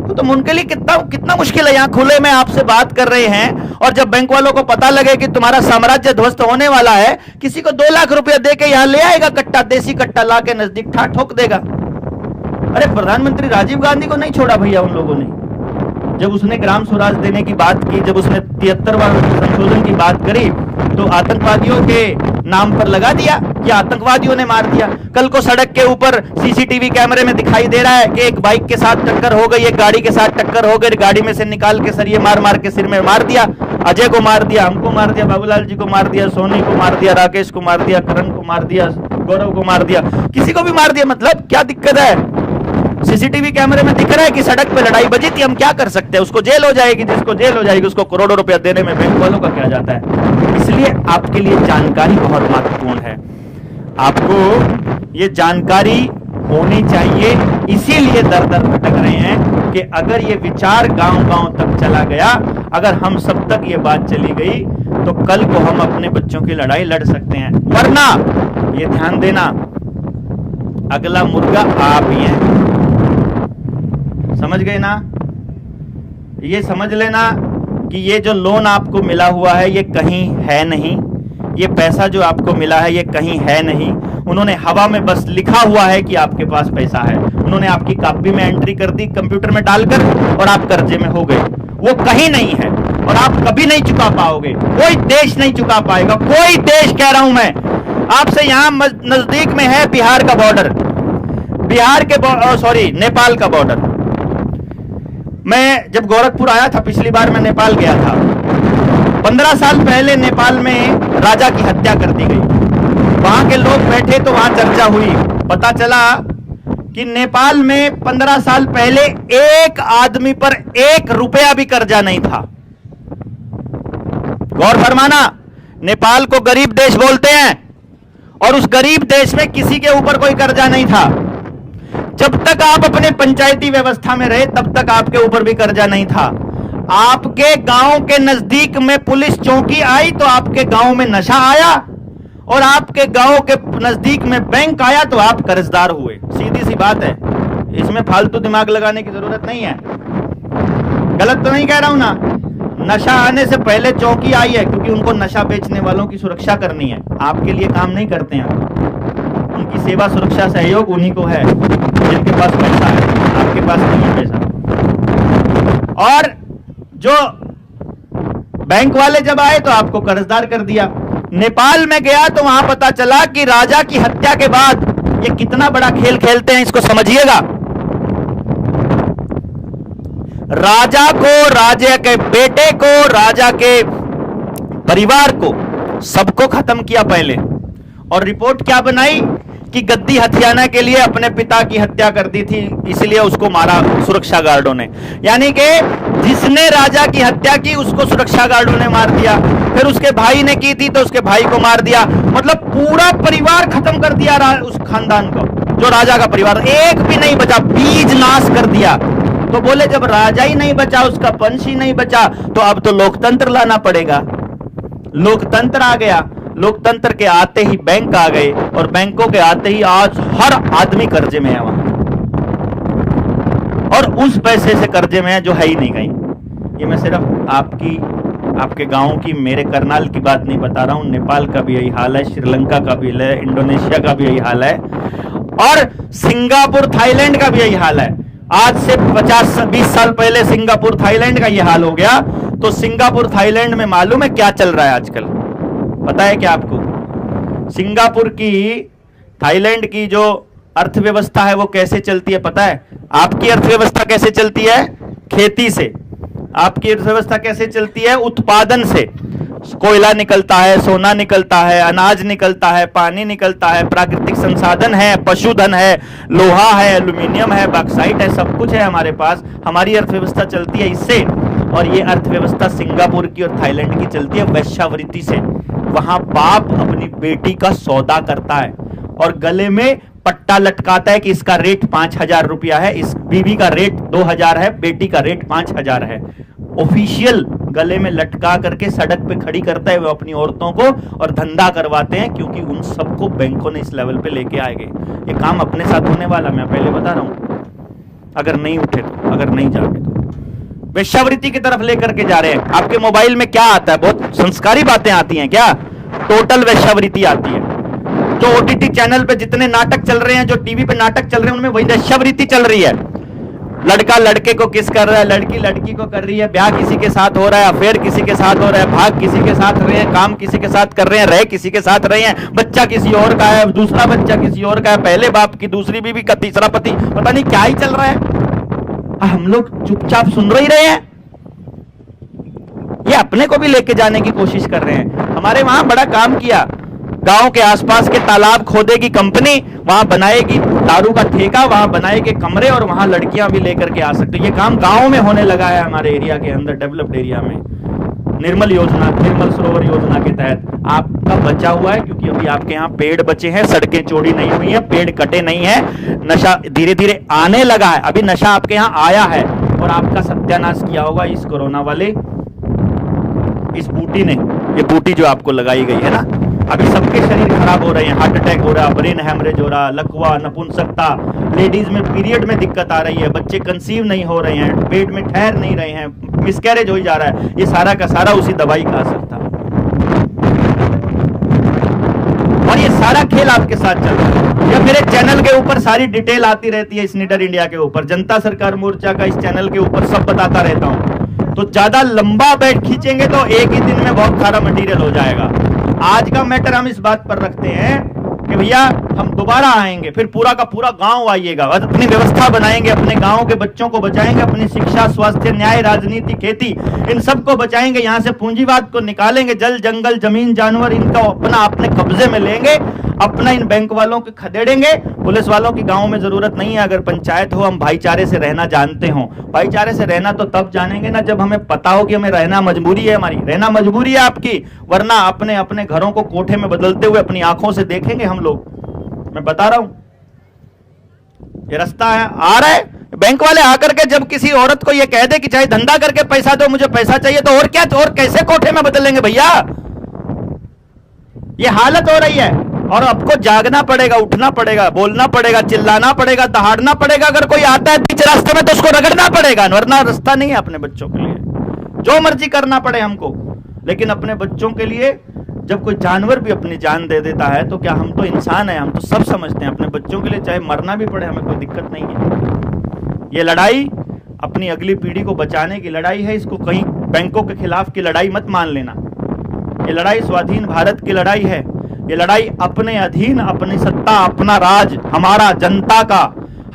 तो उनके लिए कितना मुश्किल है। यहाँ खुले में आपसे बात कर रहे हैं, और जब बैंक वालों को पता लगे कि तुम्हारा साम्राज्य ध्वस्त होने वाला है, किसी को 2 लाख रुपया दे के यहाँ ले आएगा कट्टा, देसी कट्टा ला के नजदीक ठोक देगा। अरे प्रधानमंत्री राजीव गांधी को नहीं छोड़ा भैया उन लोगों ने, जब उसने ग्राम स्वराज देने की बात की, जब उसने 73वां संशोधन की बात करी, तो आतंकवादियों के नाम पर लगा दिया कि आतंकवादियों ने मार दिया। कल को सड़क के ऊपर सीसीटीवी कैमरे में दिखाई दे रहा है कि एक बाइक के साथ टक्कर हो गई, एक गाड़ी के साथ टक्कर हो गई, गाड़ी में से निकाल के सरिये मार मार के सिर में मार दिया। अजय को मार दिया, हमको मार दिया, बाबूलाल जी को मार दिया, सोनी को मार दिया, राकेश को मार दिया, करण को मार दिया, गौरव को मार दिया, किसी को भी मार दिया। मतलब क्या दिक्कत है? सीसीटीवी कैमरे में दिख रहा है कि सड़क पे लड़ाई बजी थी, हम क्या कर सकते हैं? उसको जेल हो जाएगी, जिसको जेल हो जाएगी उसको करोड़ों रुपया देने में बैंक वालों का क्या जाता है। इसलिए आपके लिए जानकारी बहुत महत्वपूर्ण है, आपको ये जानकारी होनी चाहिए। इसीलिए दर दर भटक रहे हैं कि अगर ये विचार गांव-गांव तक चला गया, अगर हम सब तक ये बात चली गई, तो कल को हम अपने बच्चों की लड़ाई लड़ सकते हैं। वरना ये ध्यान देना, अगला मुर्गा आप ही हैं। समझ गए ना? ये समझ लेना कि ये जो लोन आपको मिला हुआ है ये कहीं है नहीं, ये पैसा जो आपको मिला है ये कहीं है नहीं। उन्होंने हवा में बस लिखा हुआ है कि आपके पास पैसा है, उन्होंने आपकी कॉपी में एंट्री कर दी कंप्यूटर में डालकर, और आप कर्जे में हो गए। वो कहीं नहीं है और आप कभी नहीं चुका पाओगे, कोई देश नहीं चुका पाएगा, कोई देश कह रहा हूं मैं आपसे। यहां नजदीक में है बिहार का बॉर्डर, नेपाल का बॉर्डर। मैं जब गोरखपुर आया था पिछली बार, मैं नेपाल गया था। 15 साल पहले नेपाल में राजा की हत्या कर दी गई। वहां के लोग बैठे तो वहां चर्चा हुई, पता चला कि नेपाल में 15 साल पहले एक आदमी पर 1 रुपया भी कर्जा नहीं था। गौर फरमाना, नेपाल को गरीब देश बोलते हैं और उस गरीब देश में किसी के ऊपर कोई कर्जा नहीं था। जब तक आप अपने पंचायती व्यवस्था में रहे तब तक आपके ऊपर भी कर्जा नहीं था। आपके गांव के नजदीक में पुलिस चौकी आई तो आपके गांव में नशा आया, और आपके गांव के नजदीक में बैंक आया तो आप कर्जदार हुए। सीधी सी बात है, इसमें फालतू दिमाग लगाने की जरूरत नहीं है। गलत तो नहीं कह रहा हूं ना? नशा आने से पहले चौकी आई है, क्योंकि उनको नशा बेचने वालों की सुरक्षा करनी है। आपके लिए काम नहीं करते हैं, उनकी सेवा सुरक्षा सहयोग उन्हीं को है जिनके पास पैसा है, आपके पास नहीं है पैसा। और जो बैंक वाले जब आए तो आपको कर्जदार कर दिया। नेपाल में गया तो वहां पता चला कि राजा की हत्या के बाद ये कितना बड़ा खेल खेलते हैं, इसको समझिएगा। राजा को, राजा के बेटे को, राजा के परिवार को, सबको खत्म किया पहले। और रिपोर्ट क्या बनाई कि गद्दी हथियाने के लिए अपने पिता की हत्या कर दी थी, इसलिए उसको मारा सुरक्षा गार्डों ने। यानी कि जिसने राजा की हत्या की उसको सुरक्षा गार्डों ने मार दिया, फिर उसके भाई ने की थी तो उसके भाई को मार दिया। मतलब पूरा परिवार खत्म कर दिया उस खानदान को, जो राजा का परिवार, एक भी नहीं बचा, बीज नाश कर दिया। तो बोले जब राजा ही नहीं बचा, उसका वंश ही नहीं बचा, तो अब तो लोकतंत्र लाना पड़ेगा। लोकतंत्र आ गया। लोकतंत्र के आते ही बैंक आ गए, और बैंकों के आते ही आज हर आदमी कर्जे में है वहां, और उस पैसे से कर्जे में है जो है ही नहीं कहीं। ये मैं सिर्फ आपके गांव की, मेरे करनाल की बात नहीं बता रहा हूं। नेपाल का भी यही हाल है, श्रीलंका का भी है, इंडोनेशिया का भी यही हाल है, और सिंगापुर थाईलैंड का भी यही हाल है। आज से 50-20 साल पहले सिंगापुर थाईलैंड का यह हाल हो गया, तो सिंगापुर थाईलैंड में मालूम है क्या चल रहा है आजकल? पता है क्या आपको? सिंगापुर की, थाईलैंड की जो अर्थव्यवस्था है वो कैसे चलती है पता है? आपकी अर्थव्यवस्था कैसे चलती है? खेती से। आपकी अर्थव्यवस्था कैसे चलती है? उत्पादन से। कोयला निकलता है, सोना निकलता है, अनाज निकलता है, पानी निकलता है, प्राकृतिक संसाधन है, पशुधन है, लोहा है, एल्यूमिनियम है, बॉक्साइट है, सब कुछ है हमारे पास। हमारी अर्थव्यवस्था चलती है इससे। और ये अर्थव्यवस्था सिंगापुर की और थाईलैंड की चलती है वेश्यावृत्ति से। वहां बाप अपनी बेटी का सौदा करता है और गले में पट्टा लटकाता है कि इसका रेट 5,000 रुपया है, इस बीवी का रेट 2,000 है, बेटी का रेट 5,000 है। ऑफिशियल गले में लटका करके सड़क पे खड़ी करता है वो अपनी औरतों को, और धंधा करवाते हैं, क्योंकि उन सबको बैंकों ने इस लेवल पे लेके आएंगे। ये काम अपने साथ होने वाला, मैं पहले बता रहा हूं। अगर नहीं उठे तो, अगर नहीं जागे तो वेश्यावृत्ति की तरफ लेकर के जा रहे हैं। आपके मोबाइल में क्या आता है? बहुत संस्कारी बातें आती हैं क्या? टोटल वेश्यावृत्ति आती है। जो ओटीटी चैनल पे जितने नाटक चल रहे हैं, जो टीवी पे नाटक चल रहे हैं, उनमें वही वेश्यावृत्ति चल रही है। लड़का लड़के को किस कर रहा है, लड़की लड़की को कर रही है, ब्याह किसी के साथ हो रहा है, अफेयर किसी के साथ हो रहा है, भाग किसी के साथ रहे हैं, काम किसी के साथ कर रहे हैं, रह किसी के साथ रहे हैं, बच्चा किसी और का है, दूसरा बच्चा किसी और का है, पहले बाप की, दूसरी बीवी का, तीसरा पति, पता नहीं क्या ही चल रहा है। हम लोग चुपचाप सुन रहे ही रहे हैं। ये अपने को भी लेके जाने की कोशिश कर रहे हैं। हमारे वहां बड़ा काम किया, गांव के आसपास के तालाब खोदेगी कंपनी, वहां बनाएगी दारू का ठेका, वहां बनाएगी कमरे, और वहां लड़कियां भी लेकर के आ सकते। ये काम गांव में होने लगा है हमारे एरिया के अंदर, डेवलप्ड एरिया में। निर्मल योजना, निर्मल सरोवर योजना के तहत आपका बचा हुआ है, क्योंकि अभी आपके यहाँ पेड़ बचे हैं, सड़कें चौड़ी नहीं हुई हैं, पेड़ कटे नहीं है, नशा धीरे धीरे आने लगा है। अभी नशा आपके यहाँ आया है और आपका सत्यानाश किया होगा इस कोरोना वाले, इस बूटी ने। ये बूटी जो आपको लगाई गई है ना, अभी सबके शरीर खराब हो रहे हैं, हार्ट अटैक हो रहा है, ब्रेन हैमरेज हो रहा, लकवा, नपुंसकता, लेडीज में पीरियड में दिक्कत आ रही है, बच्चे कंसीव नहीं हो रहे हैं, पेट में ठहर नहीं रहे हैं, मिसकैरेज हो जा रहा है। ये सारा का सारा उसी दवाई का असर था, और ये सारा खेल आपके साथ चल रहा है। या मेरे चैनल के ऊपर सारी डिटेल आती रहती है, स्नीडर इंडिया के ऊपर, जनता सरकार मोर्चा का इस चैनल के ऊपर सब बताता रहता हूं। तो ज्यादा लंबा बैठ खींचेंगे तो एक ही दिन में बहुत सारा मटेरियल हो जाएगा। आज का मैटर हम इस बात पर रखते हैं कि भैया हम दोबारा आएंगे, फिर पूरा का पूरा गांव आइएगा, अपनी व्यवस्था बनाएंगे, अपने गांव के बच्चों को बचाएंगे, अपनी शिक्षा, स्वास्थ्य, न्याय, राजनीति, खेती, इन सबको बचाएंगे। यहां से पूंजीवाद को निकालेंगे, जल जंगल जमीन जानवर इनका अपने कब्जे में लेंगे, अपना इन बैंक वालों के खदेड़ेंगे। पुलिस वालों की गांव में जरूरत नहीं है। अगर पंचायत हो, हम भाईचारे से रहना जानते हो। भाईचारे से रहना तो तब जानेंगे ना जब हमें पता हो कि हमें रहना मजबूरी है, हमारी रहना मजबूरी है आपकी, वरना अपने अपने घरों को कोठे में बदलते हुए अपनी आंखों से देखेंगे हम लोग। मैं बता रहा हूं, ये रास्ता है, आ रहा है। बैंक वाले आकर के जब किसी औरत को ये कह दे कि चाहे धंधा करके पैसा दो, मुझे पैसा चाहिए, तो और क्या, तो और कैसे कोठे में बदलेंगे भैया? ये हालत हो रही है। और आपको जागना पड़ेगा, उठना पड़ेगा, बोलना पड़ेगा, चिल्लाना पड़ेगा, दहाड़ना पड़ेगा। अगर कोई आता है बीच रास्ते में तो उसको रगड़ना पड़ेगा, वरना रास्ता नहीं है अपने बच्चों के लिए। जो मर्जी करना पड़े हमको, लेकिन अपने बच्चों के लिए जब कोई जानवर भी अपनी जान दे देता है तो क्या हम तो इंसान हैं, हम तो सब समझते हैं। अपने बच्चों के लिए चाहे मरना भी पड़े, हमें कोई दिक्कत नहीं है। ये लड़ाई अपनी अगली पीढ़ी को बचाने की लड़ाई है। इसको कहीं बैंकों के खिलाफ की लड़ाई मत मान लेना। ये लड़ाई स्वाधीन भारत की लड़ाई है। ये लड़ाई अपने अधीन, अपनी सत्ता, अपना राज, हमारा जनता का।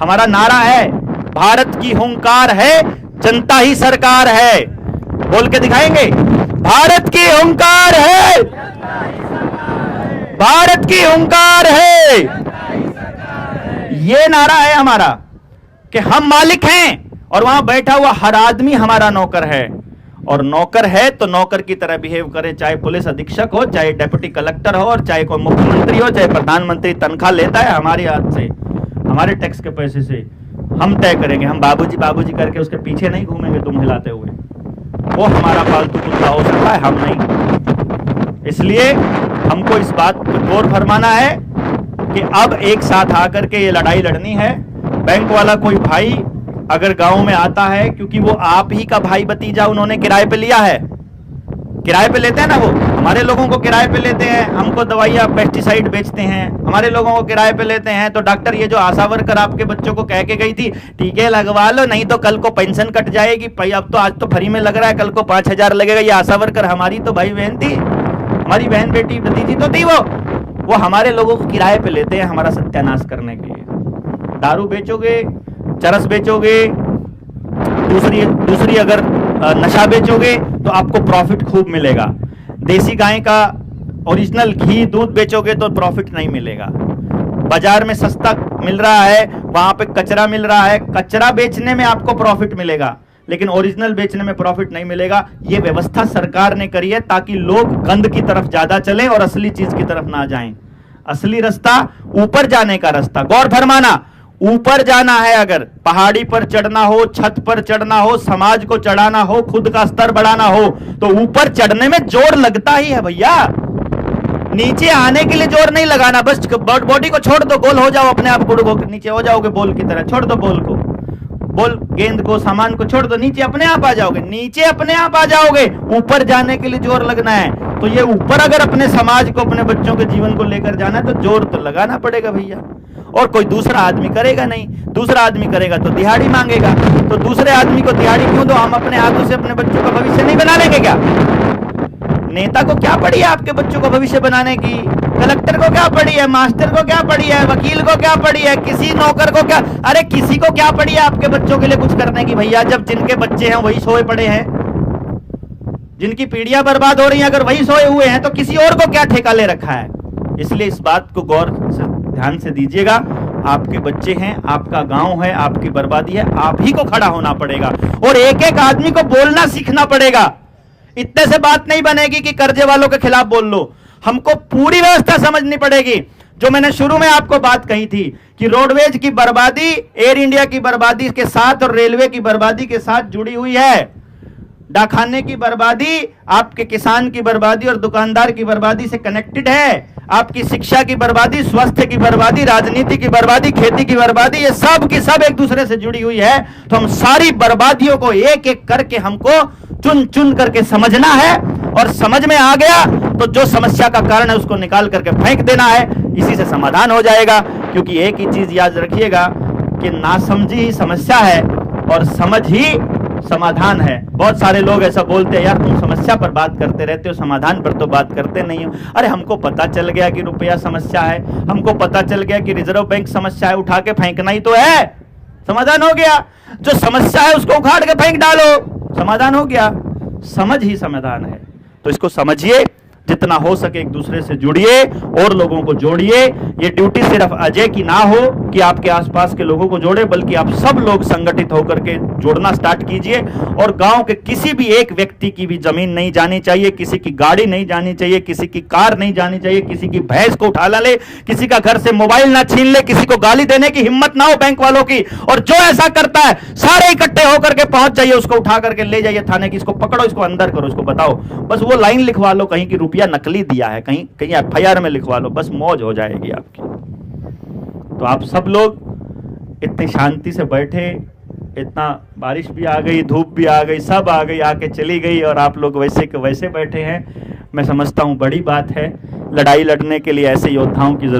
हमारा नारा है, भारत की हुंकार है, जनता ही सरकार है। बोल के दिखाएंगे, भारत की हुंकार है, भारत की हुंकार है। ये नारा है हमारा कि हम मालिक हैं और वहां बैठा हुआ हर आदमी हमारा नौकर है। और नौकर है तो नौकर की तरह बिहेव करे, चाहे पुलिस अधीक्षक हो, चाहे डिप्टी कलेक्टर हो, और चाहे कोई मुख्यमंत्री हो, चाहे प्रधानमंत्री तनख्वाह लेता है हमारे हाथ से, हमारे टैक्स के पैसे से। हम तय करेंगे, हम बाबूजी बाबूजी करके उसके पीछे नहीं घूमेंगे तुम हिलाते हुए। वो हमारा पालतू कुत्ता हो सकता है, हम नहीं। इसलिए हमको इस बात पर गौर फरमाना है कि अब एक साथ आकर के ये लड़ाई लड़नी है। बैंक वाला कोई भाई अगर गांव में आता है, क्योंकि वो आप ही का भाई भतीजा उन्होंने किराए पे लिया है, किराए पे लेते हैं ना, वो हमारे लोगों को किराए पे लेते हैं, हमको दवाइयाँ पेस्टिसाइड बेचते हैं, हमारे लोगों को किराए पे लेते हैं। तो डॉक्टर, ये जो आशा वर्कर आपके बच्चों को कह के गई थी टीके लगवा लो, नहीं तो कल को पेंशन कट जाएगी, अब तो आज तो फ्री में लग रहा है, कल को 5,000 लगेगा। ये आशा वर्कर हमारी तो भाई बहन थी, हमारी बहन बेटी भतीजी तो थी। वो हमारे लोगों को किराए पे लेते हैं हमारा सत्यानाश करने के लिए। दारू बेचोगे, चरस बेचोगे, दूसरी अगर नशा बेचोगे तो आपको प्रॉफिट खूब मिलेगा। देसी गाय का ओरिजिनल घी दूध बेचोगे तो प्रॉफिट नहीं मिलेगा। बाजार में सस्ता मिल रहा है, वहां पे कचरा मिल रहा है, कचरा बेचने में आपको प्रॉफिट मिलेगा, लेकिन ओरिजिनल बेचने में प्रॉफिट नहीं मिलेगा। ये व्यवस्था सरकार ने करी है ताकि लोग गंद की तरफ ज्यादा चले और असली चीज की तरफ ना जाएं। असली रास्ता ऊपर जाने का रास्ता, गौर फरमाना, ऊपर जाना है। अगर पहाड़ी पर चढ़ना हो, छत पर चढ़ना हो, समाज को चढ़ाना हो, खुद का स्तर बढ़ाना हो, तो ऊपर चढ़ने में जोर लगता ही है भैया। नीचे आने के लिए जोर नहीं लगाना, बस बॉडी को छोड़ दो, गोल हो जाओ, अपने आप गुड़ नीचे हो जाओगे बॉल की तरह। छोड़ दो बॉल को, बॉल गेंद को, सामान को छोड़ दो, नीचे अपने आप आ जाओगे, नीचे अपने आप आ जाओगे। ऊपर जाने के लिए जोर लगना है। तो ये ऊपर अगर अपने समाज को, अपने बच्चों के जीवन को लेकर जाना है तो जोर तो लगाना पड़ेगा भैया। और कोई दूसरा आदमी करेगा नहीं, दूसरा आदमी करेगा तो दिहाड़ी मांगेगा। तो दूसरे आदमी को दिहाड़ी क्यों दो, हम अपने हाथों से अपने बच्चों का भविष्य नहीं बना लेंगे क्या? नेता को क्या पड़ी है आपके बच्चों को भविष्य बनाने की? कलेक्टर को क्या पड़ी है? मास्टर को क्या पड़ी है? वकील को क्या पड़ी है? किसी नौकर को क्या, अरे किसी को क्या पड़ी है आपके बच्चों के लिए कुछ करने की भैया? जब जिनके बच्चे हैं वही सोए पड़े हैं, जिनकी पीढ़ियां बर्बाद हो रही हैं, अगर वही सोए हुए हैं तो किसी और को क्या ठेका ले रखा है? इसलिए इस बात को गौर से ध्यान से दीजिएगा। आपके बच्चे हैं, आपका गांव है, आपकी बर्बादी है, आप ही को खड़ा होना पड़ेगा और एक एक आदमी को बोलना सीखना पड़ेगा। इतने से बात नहीं बनेगी कि कर्जे वालों के खिलाफ बोल लो, हमको पूरी व्यवस्था समझनी पड़ेगी। जो मैंने शुरू में आपको बात कही थी कि रोडवेज की बर्बादी एयर इंडिया की बर्बादी के साथ और रेलवे की बर्बादी के साथ जुड़ी हुई है। डाकखाने की बर्बादी आपके किसान की बर्बादी और दुकानदार की बर्बादी से कनेक्टेड है। आपकी शिक्षा की बर्बादी, स्वास्थ्य की बर्बादी, राजनीति की बर्बादी, खेती की बर्बादी, ये सब की सब एक दूसरे से जुड़ी हुई है। तो हम सारी बर्बादियों को एक एक करके हमको चुन चुन करके समझना है और समझ में आ गया तो जो समस्या का कारण है उसको निकाल करके फेंक देना है। इसी से समाधान हो जाएगा। क्योंकि एक ही चीज याद रखिएगा कि नासमझी ही समस्या है और समझ ही समाधान है। बहुत सारे लोग ऐसा बोलते हैं, यार तुम समस्या पर बात करते रहते हो, समाधान पर तो बात करते नहीं हो। अरे हमको पता चल गया कि रुपया समस्या है, हमको पता चल गया कि रिजर्व बैंक समस्या है, उठा के फेंकना ही तो है, समाधान हो गया। जो समस्या है उसको उखाड़ के फेंक डालो, समाधान हो गया। समझ ही समाधान है। तो इसको समझिए, जितना हो सके एक दूसरे से जुड़िए और लोगों को जोड़िए। ये ड्यूटी सिर्फ अजय की ना हो कि आपके आसपास के लोगों को जोड़े, बल्कि आप सब लोग संगठित होकर के जोड़ना स्टार्ट कीजिए। और गांव के किसी भी एक व्यक्ति की भी जमीन नहीं जानी चाहिए, किसी की गाड़ी नहीं जानी चाहिए, किसी की कार नहीं जानी चाहिए, किसी की भैंस को उठा ले, किसी का घर से मोबाइल ना छीन ले, किसी को गाली देने की हिम्मत ना हो बैंक वालों की। और जो ऐसा करता है सारे इकट्ठे होकर के पहुंच जाइए, उसको उठा करके ले जाइए थाने की, इसको पकड़ो, इसको अंदर करो, इसको बताओ, बस वो लाइन लिखवा लो कहीं की रुपया रुपया नकली दिया है, कहीं कहीं एफआईआर में लिखवा लो, बस मौज हो जाएगी आपकी। तो आप सब लोग इतनी शांति से बैठे, इतना बारिश भी आ गई, धूप भी आ गई, सब आ गई, आके चली गई, और आप लोग वैसे के वैसे बैठे हैं। मैं समझता हूँ बड़ी बात है। लड़ाई लड़ने के लिए ऐसे योद्धाओं की